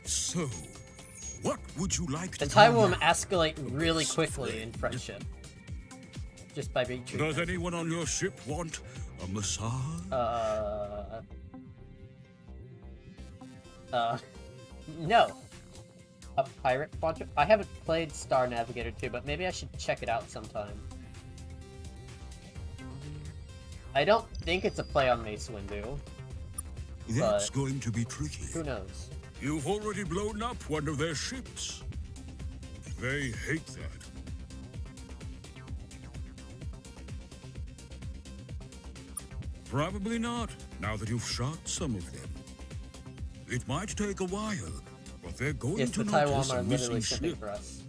So, what would you like to The do Taiwan now? escalate really quickly in friendship. Just by being treated. Does anyone on your ship want a massage? No. A pirate quadrant? I haven't played Star Navigator 2, but maybe I should check it out sometime. I don't think it's a play on Mace Windu. That's but going to be tricky. who knows? You've already blown up one of their ships. They hate that. Probably not, now that you've shot some of them. It might take a while, but they're going Yes, to the Taiwan notice are a literally missing shipping ship. for us.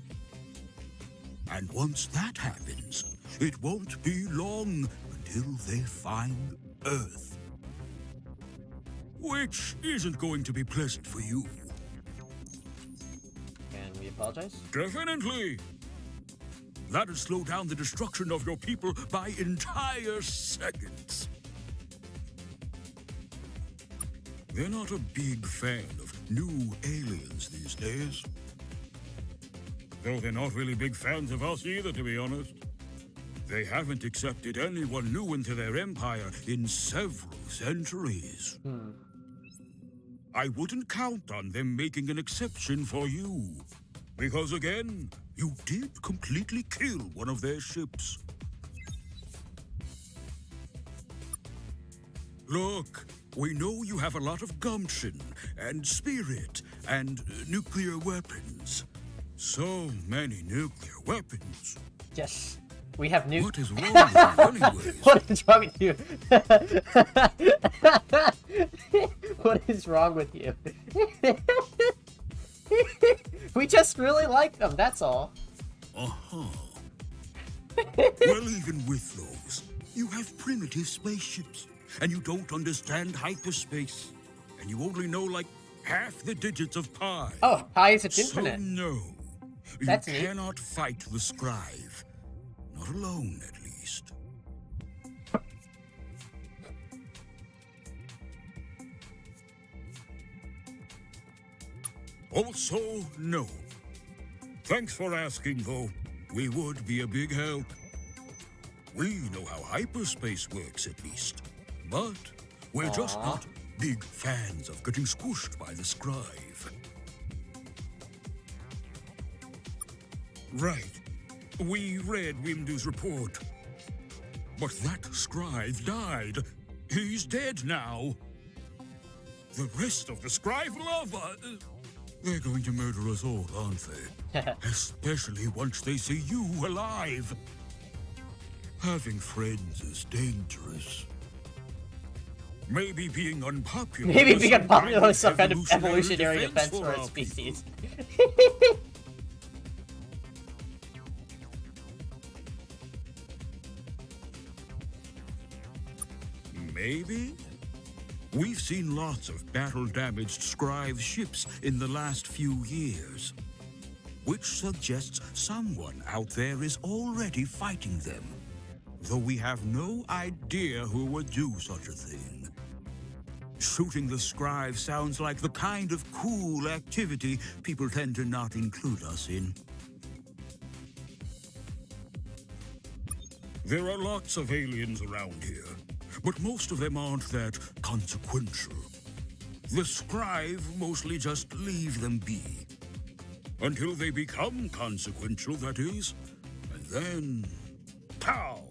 And once that happens, it won't be long until they find Earth. Which isn't going to be pleasant for you. Can we apologize? Definitely. That'd slow down the destruction of your people by entire seconds. They're not a big fan of new aliens these days. Though they're not really big fans of us either, to be honest. They haven't accepted anyone new into their empire in several centuries. I wouldn't count on them making an exception for you. Because again, you did completely kill one of their ships. Look, we know you have a lot of gumption and spirit and nuclear weapons. So many nuclear weapons. Yes. We have new. What is wrong with you anyways? What is wrong with you? What is wrong with you? We just really like them, that's all. Uh-huh. Well, even with those, you have primitive spaceships, and you don't understand hyperspace, and you only know like half the digits of pi. Oh, pi is So infinite. no, That's you neat. cannot fight the scribe. Not alone, at least. Also, no. Thanks for asking, though. We would be a big help. We know how hyperspace works, at least. But we're just not big fans of getting squished by the scribe. Right. We read Windu's report. But that scribe died. He's dead now. The rest of the scribe lava... They're going to murder us all, aren't they? Especially once they see you alive. Having friends is dangerous. Maybe being unpopular... Maybe being unpopular is some kind of evolutionary defense for a species. Maybe? We've seen lots of battle-damaged scribe ships in the last few years, which suggests someone out there is already fighting them, though we have no idea who would do such a thing. Shooting the scribe sounds like the kind of cool activity people tend to not include us in. There are lots of aliens around here, but most of them aren't that consequential. The scribe mostly just leave them be. Until they become consequential, that is. And then... pow!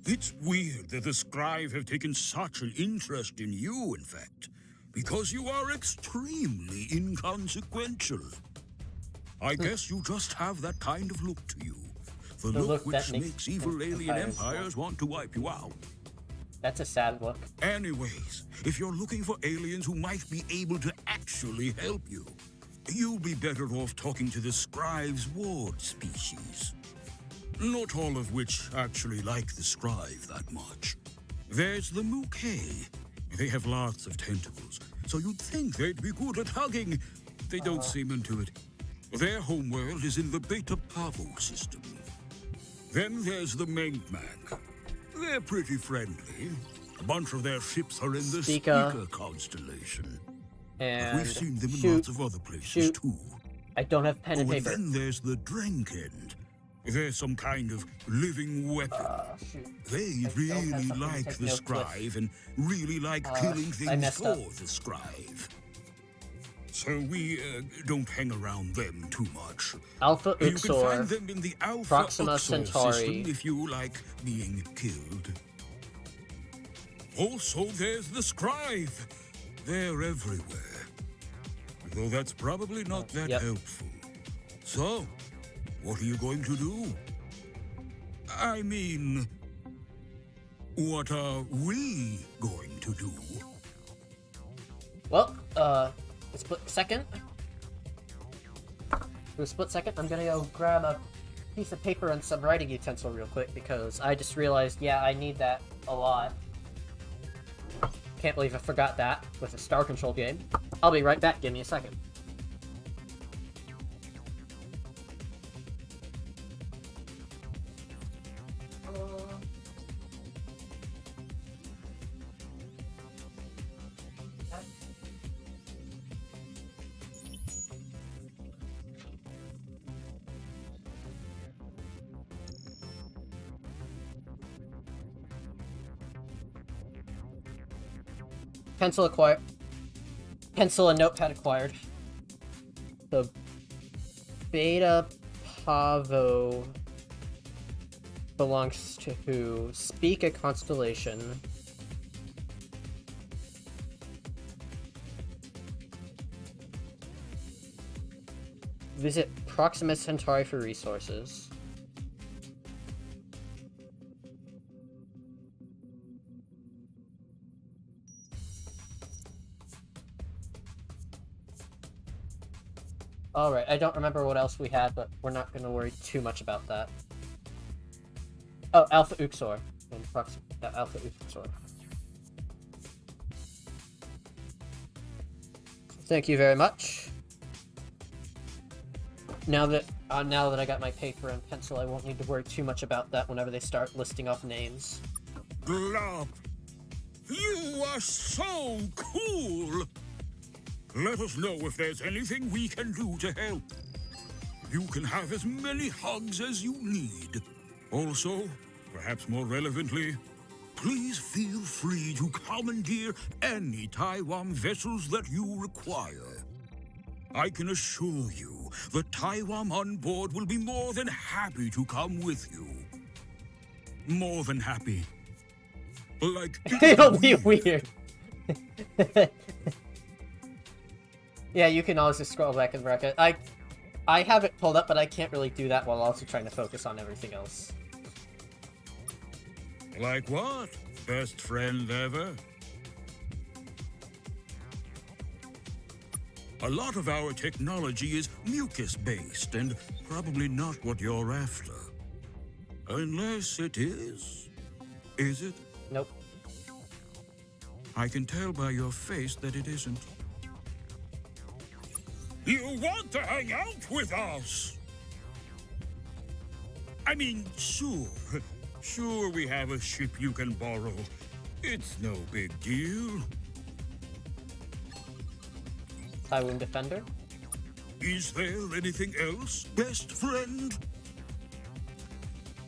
It's weird that the scribe have taken such an interest in you, in fact, because you are extremely inconsequential. I guess you just have that kind of look to you. The look which makes evil alien empires want to wipe you out. That's a sad look. Anyways, if you're looking for aliens who might be able to actually help you, you'll be better off talking to the scribe's ward species. Not all of which actually like the scribe that much. There's the Mouquet. They have lots of tentacles, so you'd think they'd be good at hugging. They don't seem into it. Their homeworld is in the Beta Pavo system. Then there's the Mengman. They're pretty friendly. A bunch of their ships are in the Speaker constellation. And we've seen them in lots of other places too. I don't have pen and paper. And then there's the Drenkend. They're some kind of living weapon. They really like the scribe and really like killing things for the scribe. So we don't hang around them too much. Alpha Uxor. You can find them in the Alpha Proxima Uxor Centauri system if you like being killed. Also, there's the scribe. They're everywhere. Though that's probably not that helpful. So, what are you going to do? I mean, what are we going to do? Well, a split second. For a split second, I'm gonna go grab a piece of paper and some writing utensil real quick because I just realized, yeah, I need that a lot. Can't believe I forgot that with a Star Control game. I'll be right back, give me a second. Pencil acquired. Pencil and notepad acquired. The Beta Pavo belongs to who? Speak a constellation. Visit Proxima Centauri for resources. Alright, I don't remember what else we had, but we're not going to worry too much about that. Oh, Alpha Uxor. Alpha Uxor. Thank you very much. Now that I got my paper and pencil, I won't need to worry too much about that whenever they start listing off names. Glop! You are so cool! Let us know if there's anything we can do to help. You can have as many hugs as you need. Also, perhaps more relevantly, please feel free to commandeer any Taiwan vessels that you require. I can assure you, the Taiwan on board will be more than happy to come with you. More than happy. Like It'll be weird. Yeah, you can always just scroll back and record. I have it pulled up, but I can't really do that while also trying to focus on everything else. Like what? Best friend ever? A lot of our technology is mucus-based, and probably not what you're after. Unless it is? Is it? Nope. I can tell by your face that it isn't. You want to hang out with us? I mean, sure. Sure, we have a ship you can borrow. It's no big deal. Taiwan Defender? Is there anything else, best friend?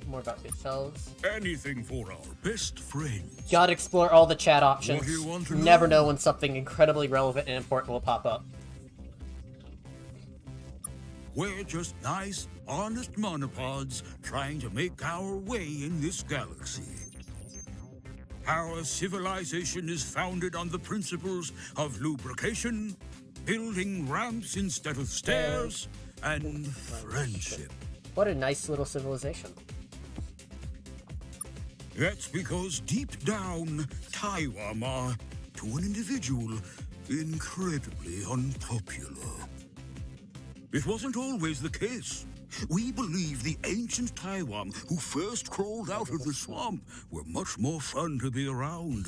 More about yourselves. Anything for our best friend. Gotta explore all the chat options. What do you want to Never know? know when something incredibly relevant and important will pop up. We're just nice, honest monopods trying to make our way in this galaxy. Our civilization is founded on the principles of lubrication, building ramps instead of stairs, and friendship. What a nice little civilization. That's because deep down, Taiwan are, to an individual, incredibly unpopular. It wasn't always the case. We believe the ancient Taiwan who first crawled out of the swamp were much more fun to be around.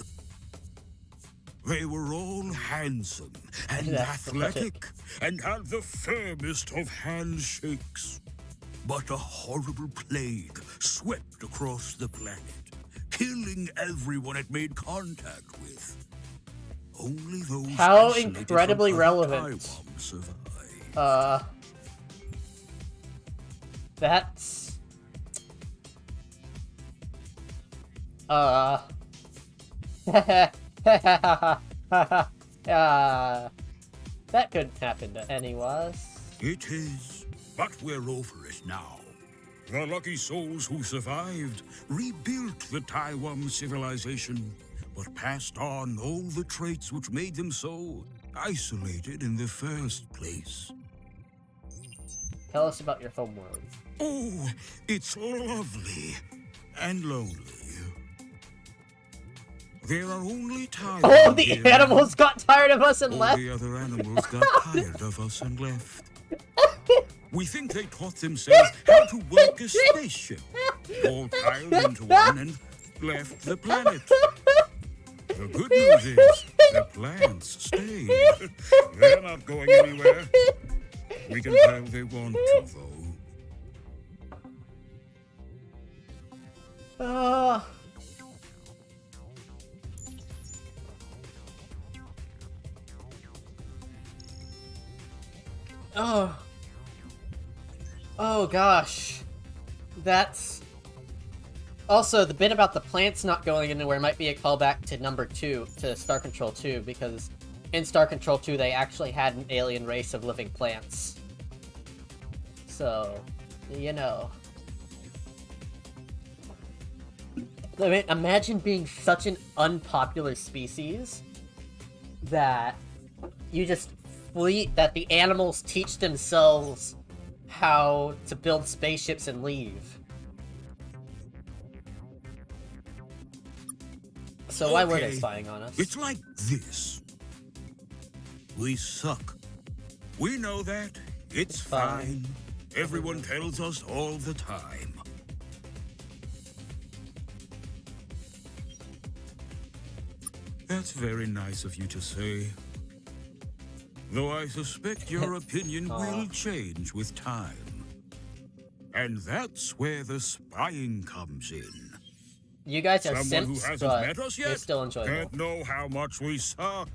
They were all handsome and athletic and had the firmest of handshakes. But a horrible plague swept across the planet, killing everyone it made contact with. Only those How isolated incredibly from relevant. Taiwan survived. That's... that couldn't happen to any of us. It is, but we're over it now. The lucky souls who survived rebuilt the Taiwan civilization, but passed on all the traits which made them so isolated in the first place. Tell us about your homeworld. Oh, it's lovely and lonely. There are only Taiwan Oh, the here. animals got tired of us and All left! the other animals got tired of us and left. We think they taught themselves how to work a spaceship, all piled into one and left the planet. The good news is, the plants stayed. They're not going anywhere. We can tell they want to, though. Oh gosh. That's... Also, the bit about the plants not going anywhere might be a callback to number 2, to Star Control 2, because in Star Control 2 they actually had an alien race of living plants. So, you know. I mean, imagine being such an unpopular species that you just that the animals teach themselves how to build spaceships and leave. So why were they spying on us? It's like this. We suck. We know that. It's fine. Everyone tells us all the time. That's very nice of you to say. Though I suspect your opinion will change with time. And that's where the spying comes in. You guys are Someone who simps, hasn't but met us you're yet still enjoyable. can't know how much we suck.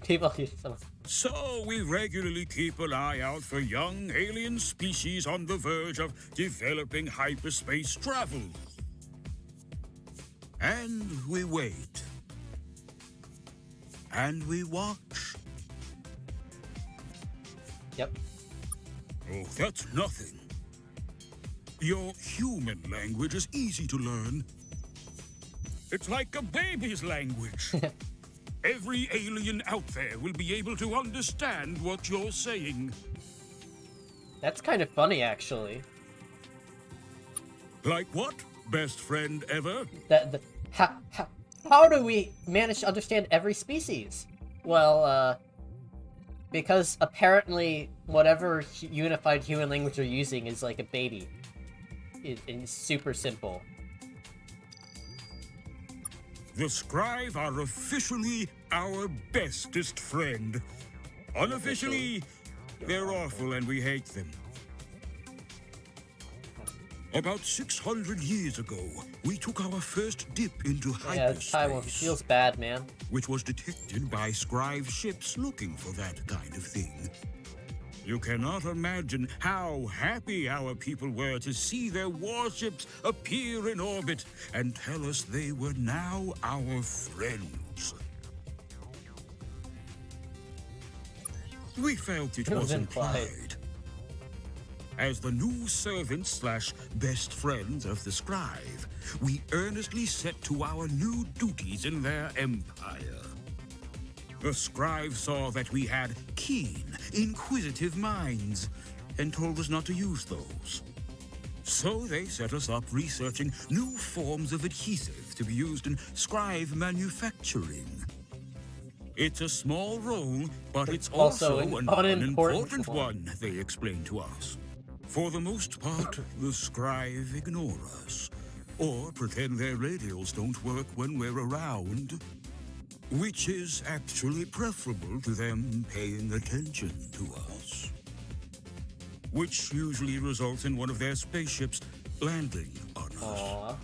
People use some... So we regularly keep an eye out for young alien species on the verge of developing hyperspace travel. And we wait. And we watch. Yep. Oh, that's nothing. Your human language is easy to learn. It's like a baby's language. Every alien out there will be able to understand what you're saying. That's kind of funny, actually. Like what? Best friend ever? How do we manage to understand every species? Well, because apparently whatever unified human language they're using is like a baby. It's super simple. The Scrive are officially our bestest friend. Unofficially, they're awful and we hate them. About 600 years ago, we took our first dip into hyperspace. Taiwan feels bad, man. Which was detected by Scrive ships looking for that kind of thing. You cannot imagine how happy our people were to see their warships appear in orbit and tell us they were now our friends. We felt it was implied. As the new servants/best friends of the Scrive, we earnestly set to our new duties in their empire. The Scribe saw that we had keen, inquisitive minds, and told us not to use those. So they set us up researching new forms of adhesive to be used in Scribe manufacturing. It's a small role, but it's also an unimportant one, they explained to us. For the most part, the Scribe ignore us, or pretend their radios don't work when we're around. Which is actually preferable to them paying attention to us. Which usually results in one of their spaceships landing on us. Aww.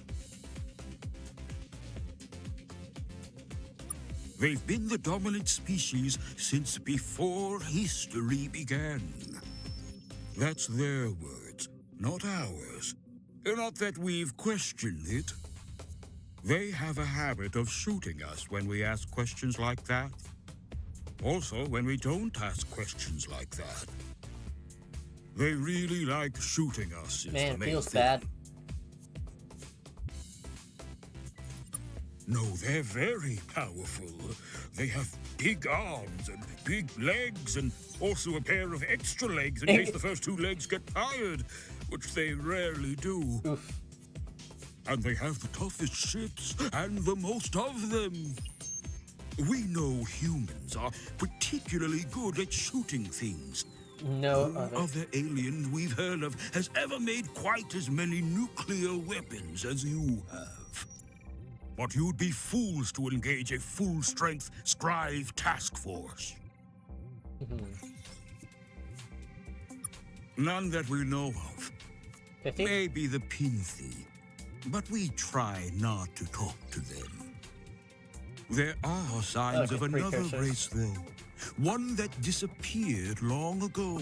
They've been the dominant species since before history began. That's their words, not ours. Not that we've questioned it. They have a habit of shooting us when we ask questions like that. Also, when we don't ask questions like that. They really like shooting us. Man, the main feels thing. bad. No, they're very powerful. They have big arms and big legs and also a pair of extra legs in case the first two legs get tired, which they rarely do. Oof. And they have the toughest ships and the most of them. We know humans are particularly good at shooting things. No other alien we've heard of has ever made quite as many nuclear weapons as you have. But you'd be fools to engage a full-strength Scrive task force. None that we know of. 50? Maybe the Pinthi. But we try not to talk to them. There are signs of another race, though. One that disappeared long ago.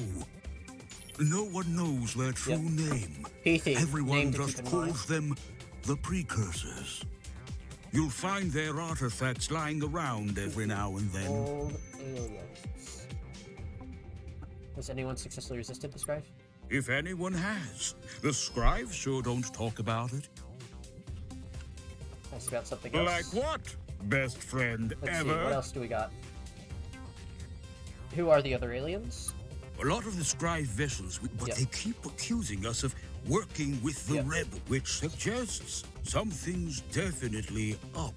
No one knows their true name. Everyone just calls them the Precursors. You'll find their artifacts lying around every now and then. Old aliens. Has anyone successfully resisted the Scribe? If anyone has. The Scribe sure don't talk about it. Ask about something else. Like what? Best friend Let's ever? see, what else do we got? Who are the other aliens? A lot of the Scribe vessels, but they keep accusing us of working with the Rebel, which suggests something's definitely up.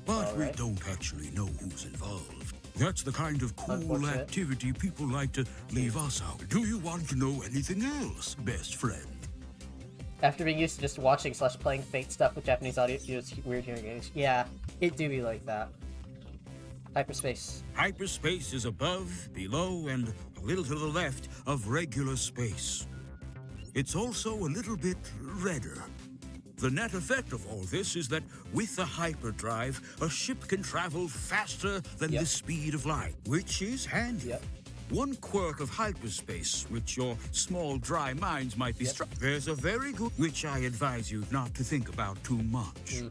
But we don't actually know who's involved. That's the kind of cool activity people like to leave us out. Do you want to know anything else, best friend? After being used to just watching/playing Fate stuff with Japanese audio, it's weird hearing English. Yeah, it do be like that. Hyperspace. Hyperspace is above, below, and a little to the left of regular space. It's also a little bit redder. The net effect of all this is that with the hyperdrive, a ship can travel faster than the speed of light, which is handy. One quirk of hyperspace, which your small, dry minds might be struck. There's a very good, which I advise you not to think about too much.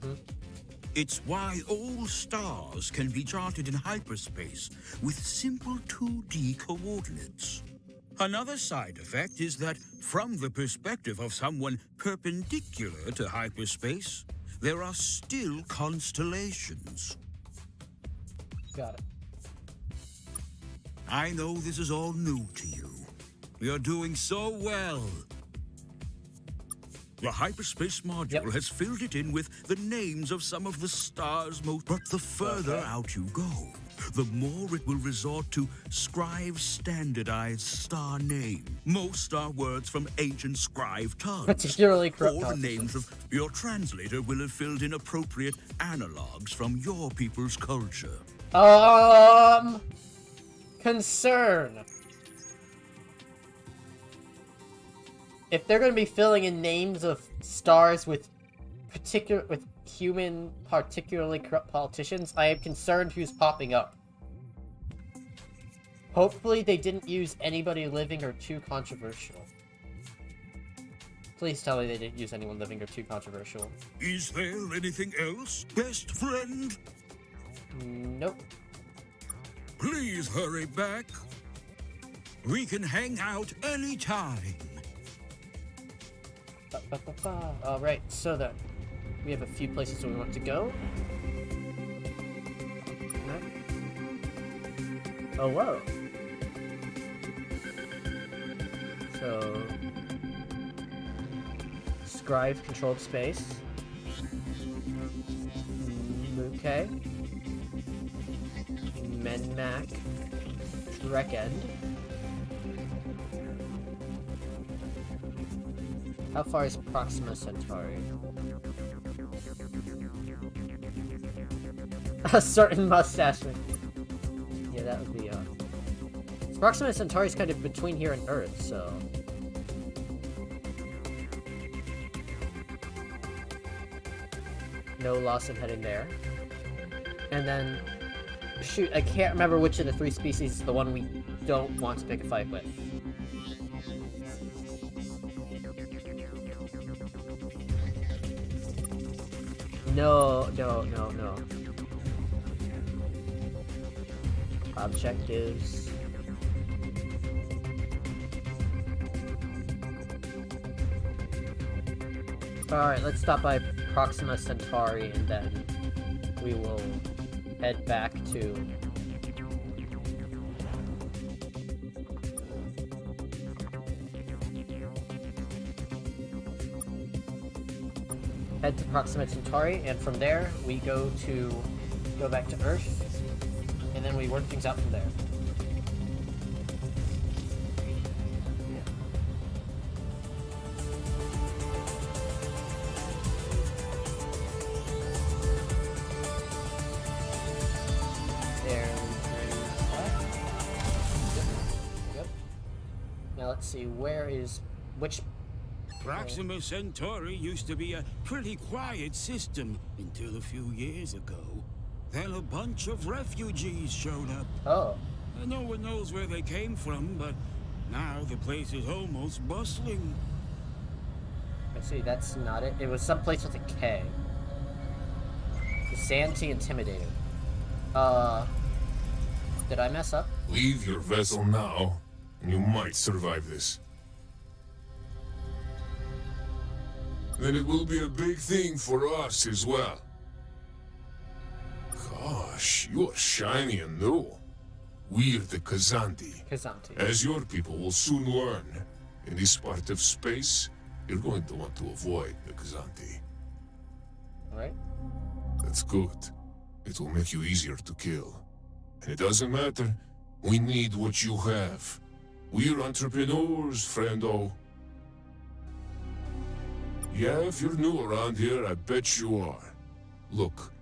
It's why all stars can be charted in hyperspace with simple 2D coordinates. Another side effect is that, from the perspective of someone perpendicular to hyperspace, there are still constellations. Got it. I know this is all new to you. You're doing so well. The hyperspace module has filled it in with the names of some of the stars most. But the further out you go, the more it will resort to scribe standardized star name. Most are words from ancient scribe tongues. Particularly corrupt. Or the names of your translator will have filled in appropriate analogs from your people's culture. Concern. If they're going to be filling in names of stars with human, particularly corrupt politicians, I am concerned who's popping up. Hopefully they didn't use anybody living or too controversial. Please tell me they didn't use anyone living or too controversial. Is there anything else, best friend? Nope. Please hurry back. We can hang out anytime. Alright, so then, we have a few places we want to go. Oh, whoa. So, Scribe controlled space. Okay. Menmac. Trek End. How far is Proxima Centauri? A certain mustache. Yeah, that would be, Proxima Centauri is kind of between here and Earth, so... No loss of heading there. And then... Shoot, I can't remember which of the three species is the one we don't want to pick a fight with. No. Objectives. Alright, let's stop by Proxima Centauri and then we will head back to... Head to Proxima Centauri, and from there we go back to Earth, and then we work things out from there. Yep. Now let's see, which Proxima Centauri used to be a pretty quiet system until a few years ago. Then a bunch of refugees showed up. Oh. No one knows where they came from, but now the place is almost bustling. I see, that's not it. It was someplace with a K. Xanthi Intimidated. Did I mess up? Leave your vessel now, and you might survive this. Then it will be a big thing for us as well. Gosh, you are shiny and new. We're the Kazanti. As your people will soon learn, in this part of space, you're going to want to avoid the Kazanti. Alright. That's good. It will make you easier to kill. And it doesn't matter. We need what you have. We're entrepreneurs, friendo. Yeah, if you're new around here, I bet you are. Look,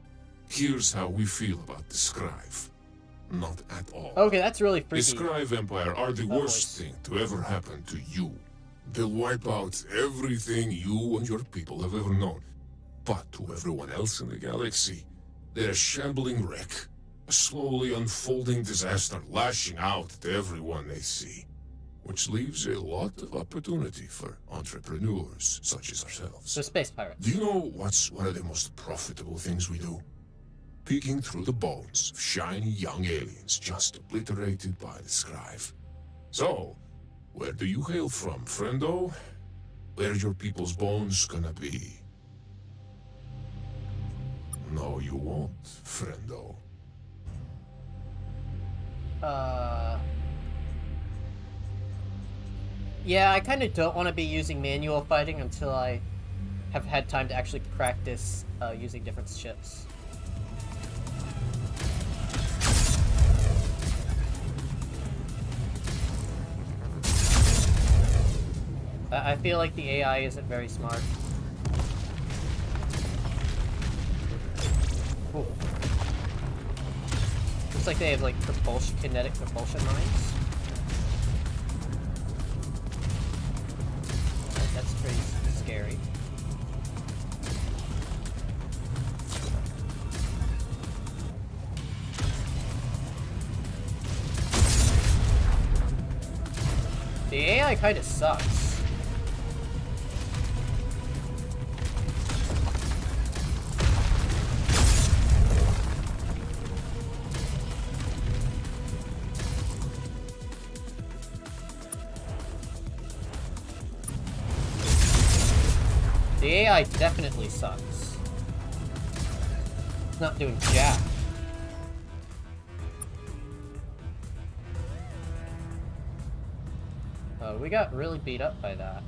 here's how we feel about the Scribe. Not at all. Okay, that's really freaky. The Scribe Empire are the worst thing to ever happen to you. They'll wipe out everything you and your people have ever known. But to everyone else in the galaxy, they're a shambling wreck, a slowly unfolding disaster lashing out at everyone they see, which leaves a lot of opportunity for entrepreneurs such as ourselves. So space pirates. Do you know what's one of the most profitable things we do? Peeking through the bones of shiny young aliens just obliterated by the scribe. So, where do you hail from, friendo? Where's your people's bones gonna be? No, you won't, friendo. Yeah, I kind of don't want to be using manual fighting until I have had time to actually practice using different ships. I feel like the AI isn't very smart. Ooh. Looks like they have like kinetic propulsion mines. That's pretty scary. The AI kind of sucks. The AI definitely sucks. It's not doing jack. Oh, we got really beat up by that.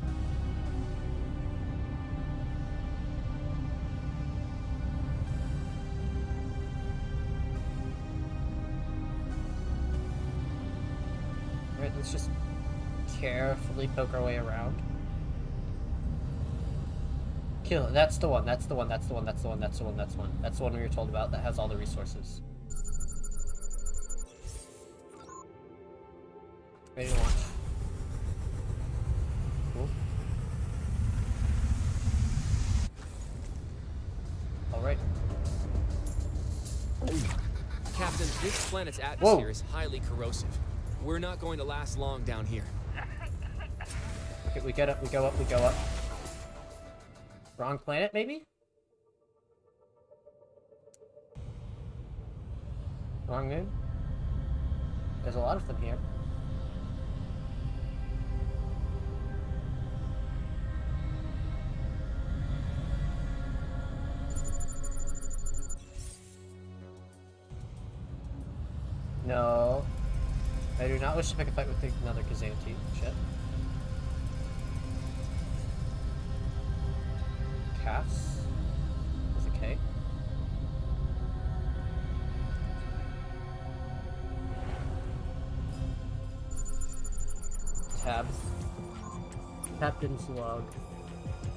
Alright, let's just carefully poke our way around. Kill it. That's the one. That's the one. That's the one. That's the one. That's the one. That's one. That's the one we were told about that has all the resources. Ready to launch. Cool. Alright. Captain, this planet's atmosphere is highly corrosive. We're not going to last long down here. Okay, we get up, we go up, we go up. Wrong planet, maybe? Wrong moon? There's a lot of them here. No. I do not wish to pick a fight with another Kazanti. Shit. Calves? With a K. Tab. Captain's log.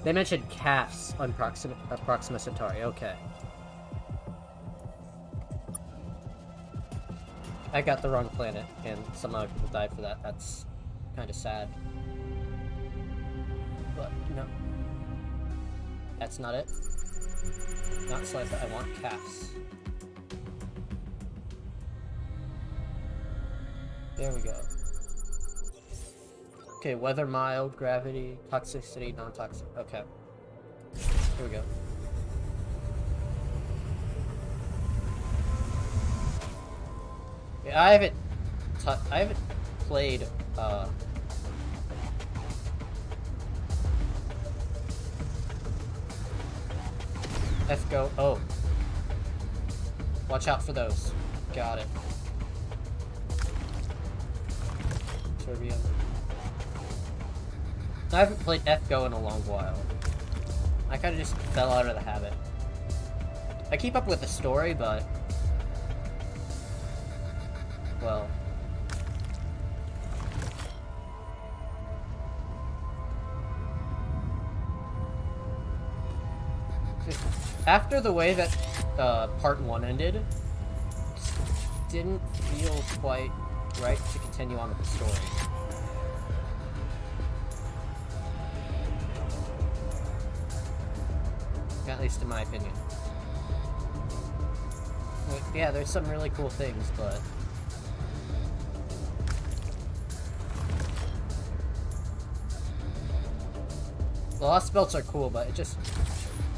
They mentioned calves on Proxima Centauri. Okay. I got the wrong planet, and some other people died for that. That's kind of sad. But, no. That's not it. Not Sci-Fi, I want calves. There we go. Okay, weather mild, gravity, toxicity, non-toxic. Okay. Here we go. Yeah, I haven't played F-Go. Oh. Watch out for those. Got it. Serbian. I haven't played F-Go in a long while. I kind of just fell out of the habit. I keep up with the story, but... well... after the way that part 1 ended, didn't feel quite right to continue on with the story. Got least in my opinion. Like, yeah, there's some really cool things, but... The Lost Belts are cool, but it just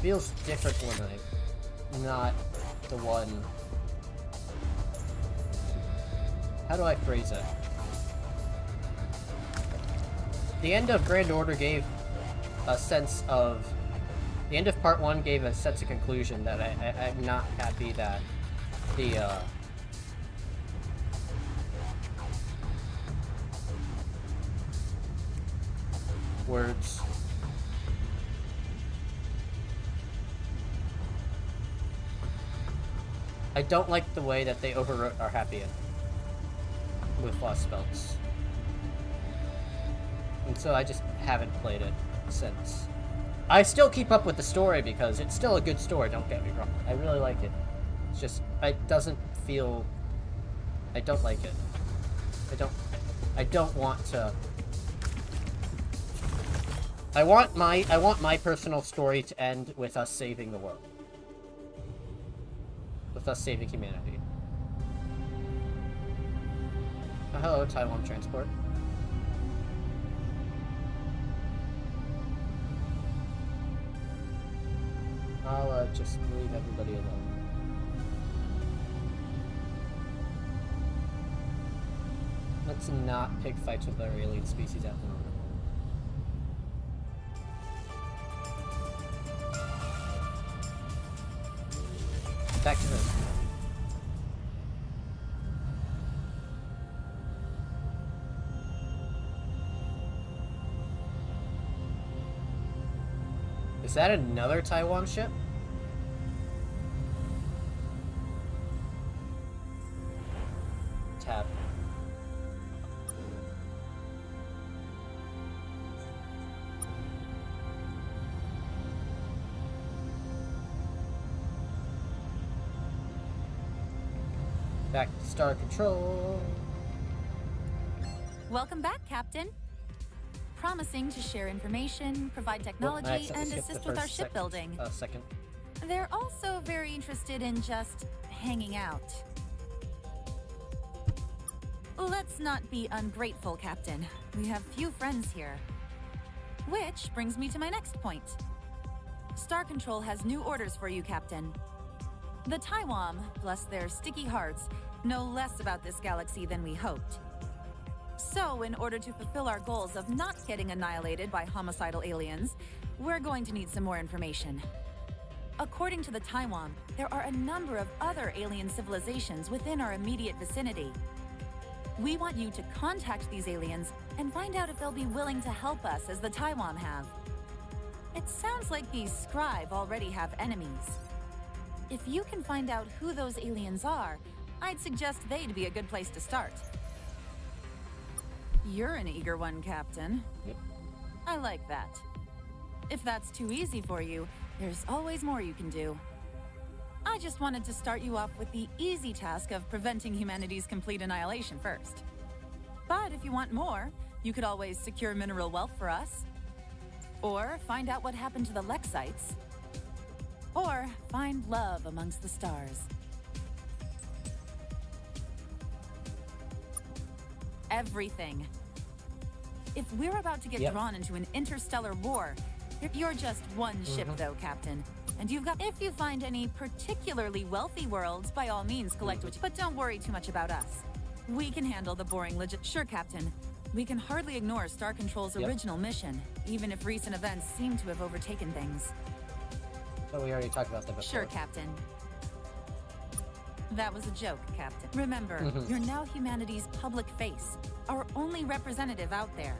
feels different when I'm not the one... How do I phrase it? The end of Grand Order gave a sense of... The end of Part 1 gave a sense of conclusion that I'm not happy that the, words... I don't like the way that they overwrote our happy end with Lost Belts. And so I just haven't played it since. I still keep up with the story because it's still a good story, don't get me wrong. I really like it. It's just, it doesn't feel... I don't like it. I don't want to... I want my personal story to end with us saving the world. With us saving humanity. Oh, hello, Taiwan Transport. I'll just leave everybody alone. Let's not pick fights with our alien species at the moment. Back to this. Is that another Taiwan ship? Tab. Back to Star Control. Welcome back, Captain. Promising to share information, provide technology, and assist with our shipbuilding. Second. They're also very interested in just hanging out. Let's not be ungrateful, Captain. We have few friends here. Which brings me to my next point. Star Control has new orders for you, Captain. The Taiwan, bless their sticky hearts, know less about this galaxy than we hoped. So, in order to fulfill our goals of not getting annihilated by homicidal aliens, we're going to need some more information. According to the Taiwan, there are a number of other alien civilizations within our immediate vicinity. We want you to contact these aliens and find out if they'll be willing to help us as the Taiwan have. It sounds like these Scribe already have enemies. If you can find out who those aliens are, I'd suggest they'd be a good place to start. You're an eager one, Captain. Yep. I like that. If that's too easy for you, there's always more you can do. I just wanted to start you off with the easy task of preventing humanity's complete annihilation first. But if you want more, you could always secure mineral wealth for us. Or find out what happened to the Lexites. Or find love amongst the stars. Everything. If we're about to get drawn into an interstellar war, you're just one ship though, Captain. And you've got... If you find any particularly wealthy worlds, by all means collect what you... But don't worry too much about us. We can handle the boring Sure, Captain. We can hardly ignore Star Control's original mission, even if recent events seem to have overtaken things. But we already talked about that before. Sure, Captain. That was a joke, Captain. Remember, you're now humanity's public face, our only representative out there.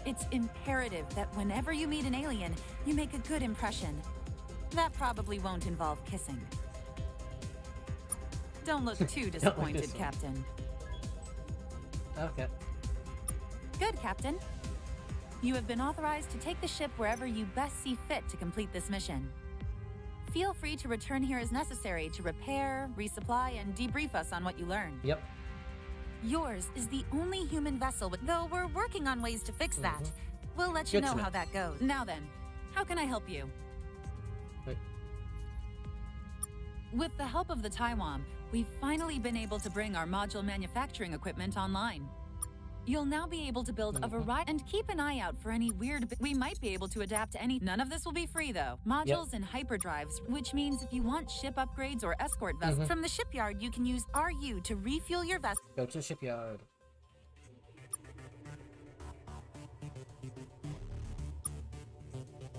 It's imperative that whenever you meet an alien, you make a good impression. That probably won't involve kissing. Don't look too disappointed, Captain. Okay. Good, Captain. You have been authorized to take the ship wherever you best see fit to complete this mission. Feel free to return here as necessary to repair, resupply, and debrief us on what you learned. Yep. Yours is the only human vessel, though we're working on ways to fix that. We'll let you know how that goes. Now then, how can I help you? Wait. With the help of the Taiwan, we've finally been able to bring our module manufacturing equipment online. You'll now be able to build a variety, and keep an eye out for any weird. We might be able to adapt to any. None of this will be free though. Modules and hyperdrives, which means if you want ship upgrades or escort vessels from the shipyard, you can use RU to refuel your vessel. Go to the shipyard.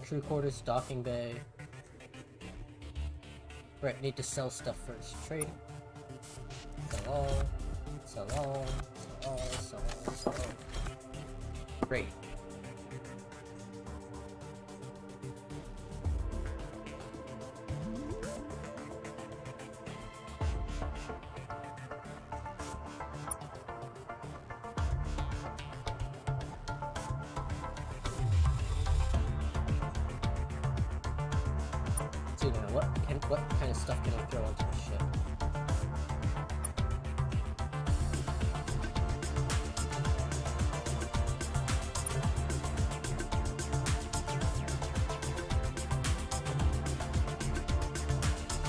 Crew quarters, docking bay. Right, need to sell stuff first. Trade. Sell all. Sell all. Sell all. Sell all. Sell all. Great. So now, what kind of stuff can I throw onto the ship?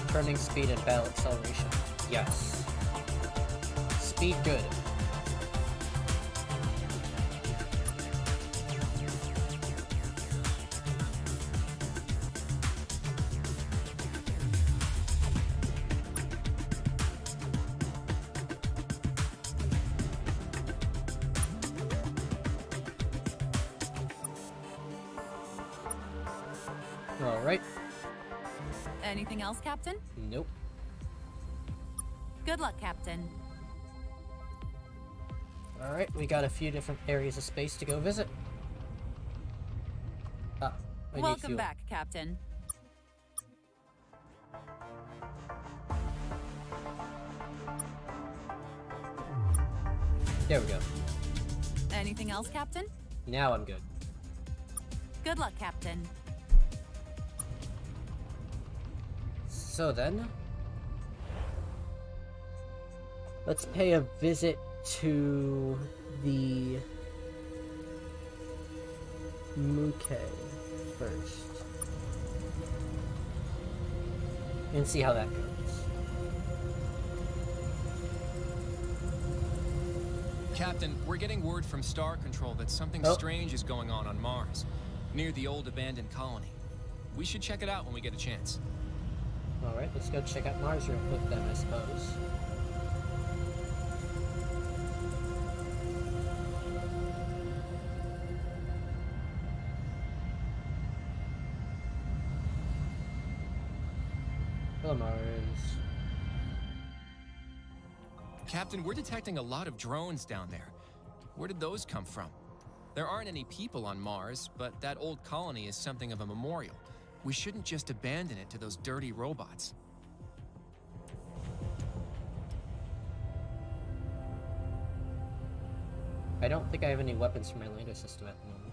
Turning speed and battle acceleration. Yes. Speed good. Alright. Anything else, Captain? Nope. Good luck, Captain. Alright, we got a few different areas of space to go visit. Ah, I need Welcome fuel. back, Captain. There we go. Anything else, Captain? Now I'm good. Good luck, Captain. So then, let's pay a visit to the Muke first and see how that goes. Captain, we're getting word from Star Control that something strange is going on Mars, near the old abandoned colony. We should check it out when we get a chance. Alright, let's go check out Mars real quick then, I suppose. Hello, Mars. Captain, we're detecting a lot of drones down there. Where did those come from? There aren't any people on Mars, but that old colony is something of a memorial. We shouldn't just abandon it to those dirty robots. I don't think I have any weapons for my lander system at the moment.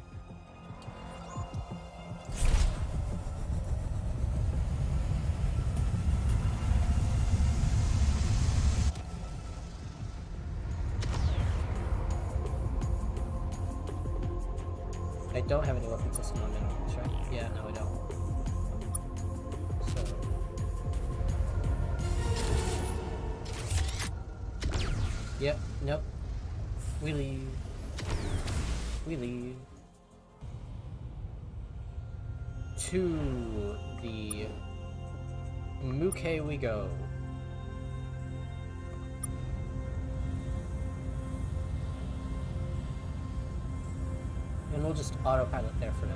I don't have any weapon system on minerals, right? Yeah, no, I don't. So. Yep, nope. We leave. We leave. To the Muke we go. And we'll just autopilot there for now.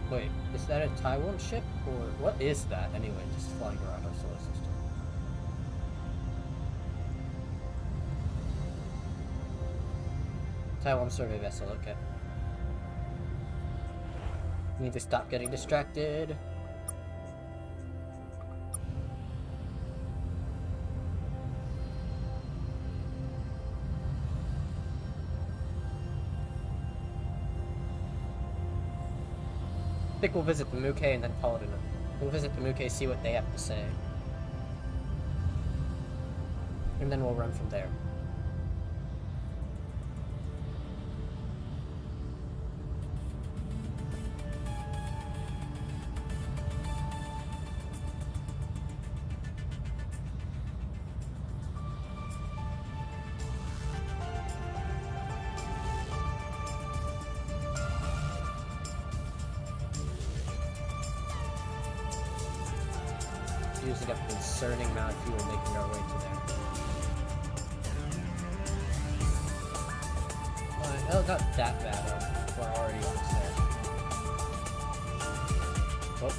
Wait, is that a Taiwan ship? Or what is that anyway, just flying around our solar system? Taiwan survey vessel, okay. We need to stop getting distracted. I think we'll visit the Muke and then call it enough. We'll visit the Muke, see what they have to say. And then we'll run from there. using up a concerning amount of fuel making our way to there. Well, not that bad. We're already almost there. Oh.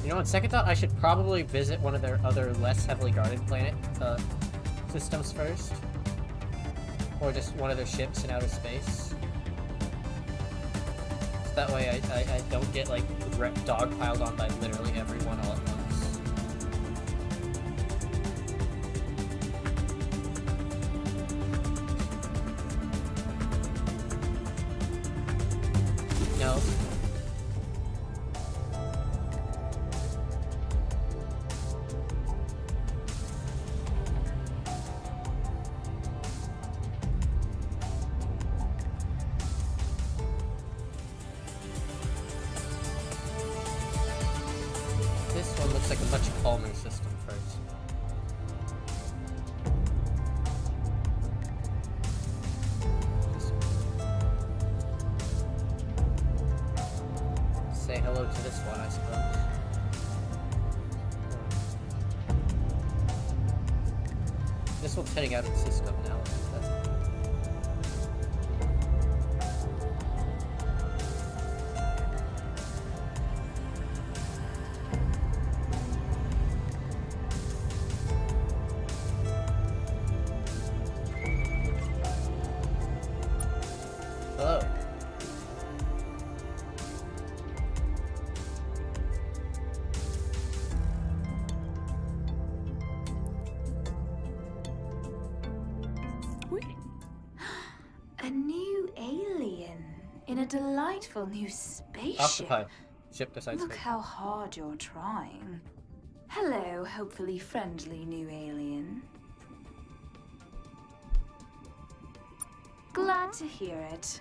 You know, on second thought, I should probably visit one of their other less heavily guarded planet systems first. Or just one of their ships in outer space. So that way I don't get, like, dogpiled on by literally everyone all at once. No. Looks like a much calmer system first. Say hello to this one, I suppose. This one's heading out of the system now. Hello. A new alien in a delightful new spaceship. Octopi. Ship decides Look to. how hard you're trying. Hello, hopefully friendly new alien. Glad to hear it.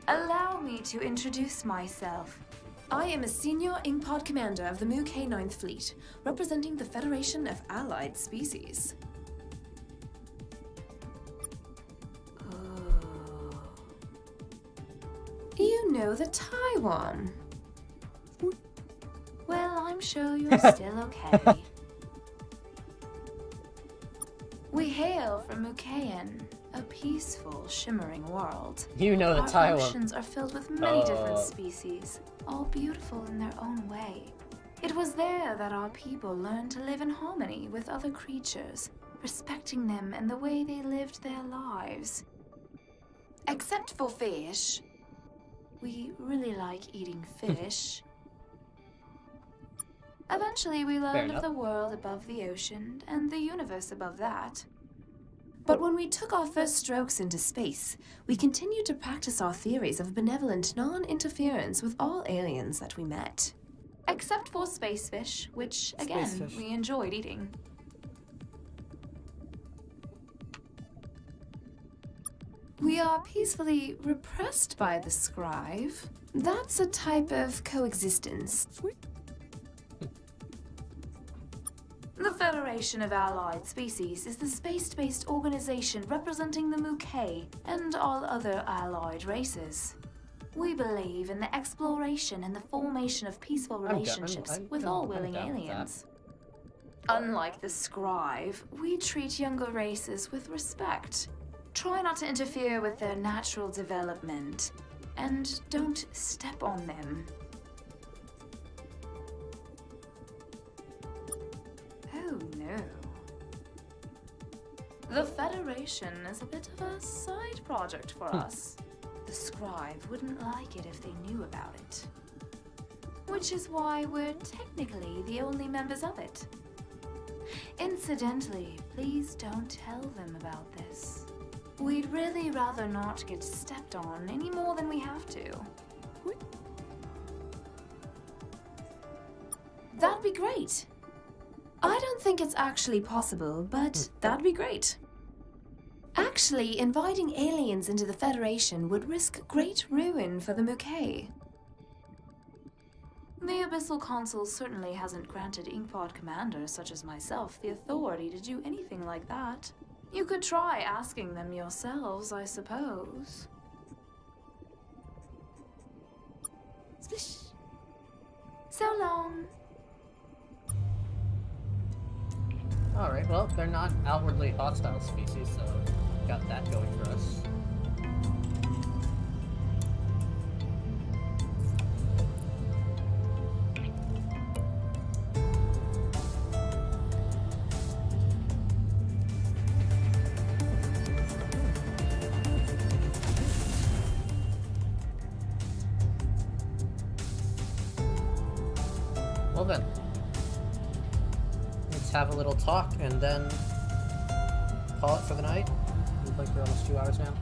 Allow me to introduce myself. I am a senior Ingpod commander of the Mu-K 9th Fleet, representing the Federation of Allied Species. Oh. You know the Taiwan. Well, I'm sure you're still okay. We hail from Mukayan, a peaceful, shimmering world. You know the Our Taiwan. oceans are filled with many different species, all beautiful in their own way. It was there that our people learned to live in harmony with other creatures, respecting them and the way they lived their lives. Except for fish. We really like eating fish. Eventually, we learned of the world above the ocean and the universe above that. But when we took our first strokes into space, we continued to practice our theories of benevolent non-interference with all aliens that we met. Except for space fish, which, again, we enjoyed eating. We are peacefully repressed by the scribe. That's a type of coexistence. The Federation of Allied Species is the space-based organization representing the Mu-K and all other allied races. We believe in the exploration and the formation of peaceful relationships with all willing aliens. Unlike the scribe, we treat younger races with respect. Try not to interfere with their natural development, and don't step on them. Oh no. The Federation is a bit of a side project for us. The scribe wouldn't like it if they knew about it. Which is why we're technically the only members of it. Incidentally, please don't tell them about this. We'd really rather not get stepped on any more than we have to. That'd be great. I don't think it's actually possible, but that'd be great. Actually, inviting aliens into the Federation would risk great ruin for the Mu-K. The Abyssal Council certainly hasn't granted Inkpod commanders such as myself the authority to do anything like that. You could try asking them yourselves, I suppose. Splish. So long. Alright, well, they're not outwardly hostile species, so got that going for us. Well then, let's have a little talk and then call it for the night. Looks like we're almost 2 hours now.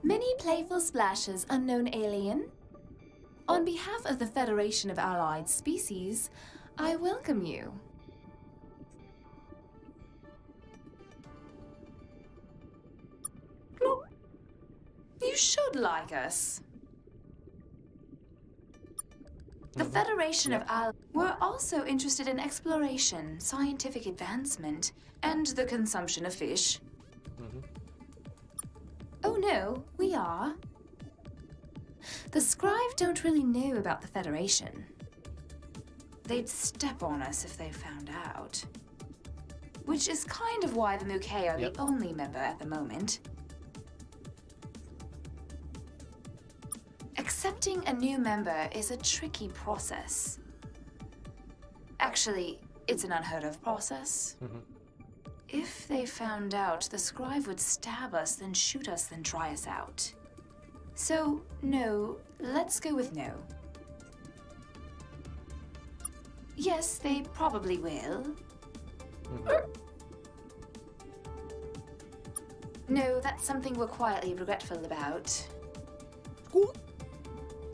Many playful splashes, unknown alien. On behalf of the Federation of Allied Species, I welcome you. You should like us. The Federation of Allied... We're also interested in exploration, scientific advancement, and the consumption of fish. Oh no, we are. The Scribe don't really know about the Federation. They'd step on us if they found out. Which is kind of why the Mukei are the only member at the moment. Accepting a new member is a tricky process. Actually, it's an unheard of process. If they found out, the Scribe would stab us, then shoot us, then try us out. So, no, let's go with no. Yes, they probably will. No, that's something we're quietly regretful about.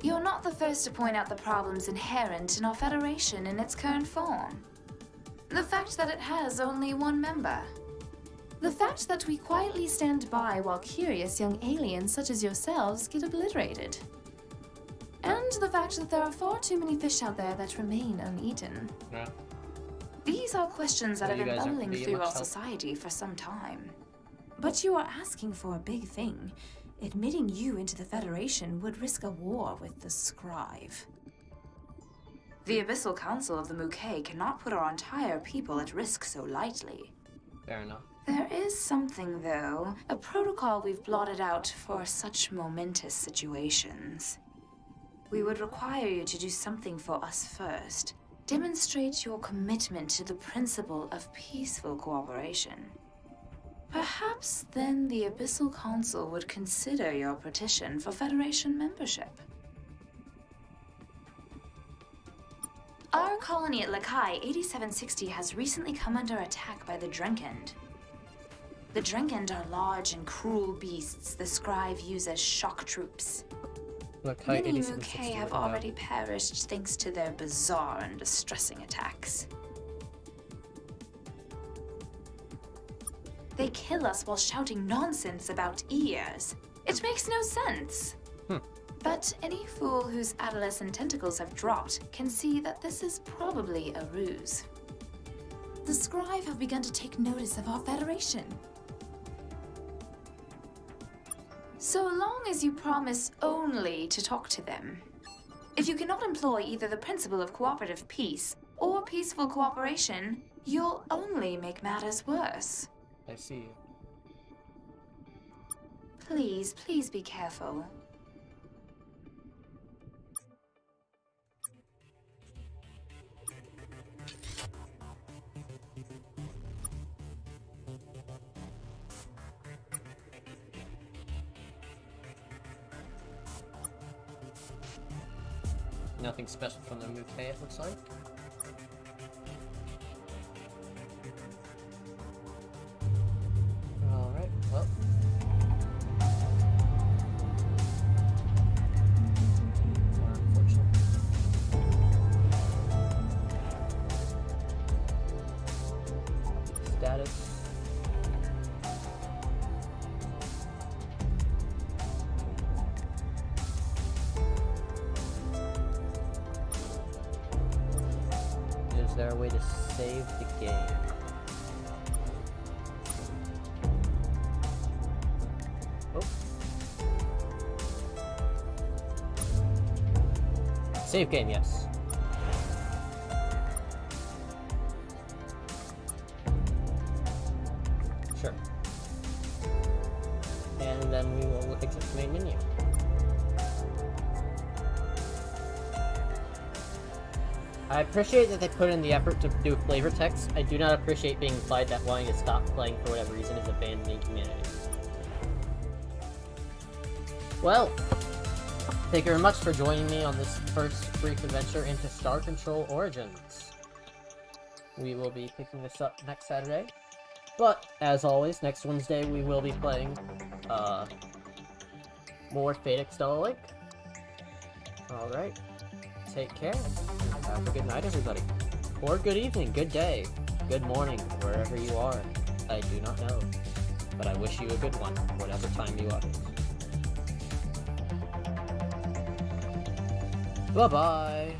You're not the first to point out the problems inherent in our Federation in its current form. The fact that it has only one member. The fact that we quietly stand by while curious young aliens such as yourselves get obliterated. And the fact that there are far too many fish out there that remain uneaten. Yeah. These are questions that have been bubbling through our society for some time. But you are asking for a big thing. Admitting you into the Federation would risk a war with the Scribe. The Abyssal Council of the Mukei cannot put our entire people at risk so lightly. Fair enough. There is something, though, a protocol we've blotted out for such momentous situations. We would require you to do something for us first. Demonstrate your commitment to the principle of peaceful cooperation. Perhaps then the Abyssal Council would consider your petition for Federation membership. Our colony at Lakai 8760 has recently come under attack by the Drenkend. The Drenkend are large and cruel beasts the Scribe use as shock troops. Many Mukei have already perished thanks to their bizarre and distressing attacks. They kill us while shouting nonsense about ears. It makes no sense. But any fool whose adolescent tentacles have dropped can see that this is probably a ruse. The Scribe have begun to take notice of our Federation. So long as you promise only to talk to them. If you cannot employ either the principle of cooperative peace or peaceful cooperation, you'll only make matters worse. I see. Please, please be careful. Nothing special from the Mukei, it looks like. Alright, well. Unfortunate. there a way to save the game? Oh. Save game, yes. Sure. And then we will exit the main menu. I appreciate that they put in the effort to do flavor text. I do not appreciate being implied that wanting to stop playing for whatever reason is abandoning humanity. Well, thank you very much for joining me on this first brief adventure into Star Control Origins. We will be picking this up next Saturday. But, as always, next Wednesday we will be playing, more Fate Extella Link. Alright. Take care. Have a good night, everybody. Or good evening, good day, good morning, wherever you are. I do not know. But I wish you a good one, whatever time you are. Bye-bye.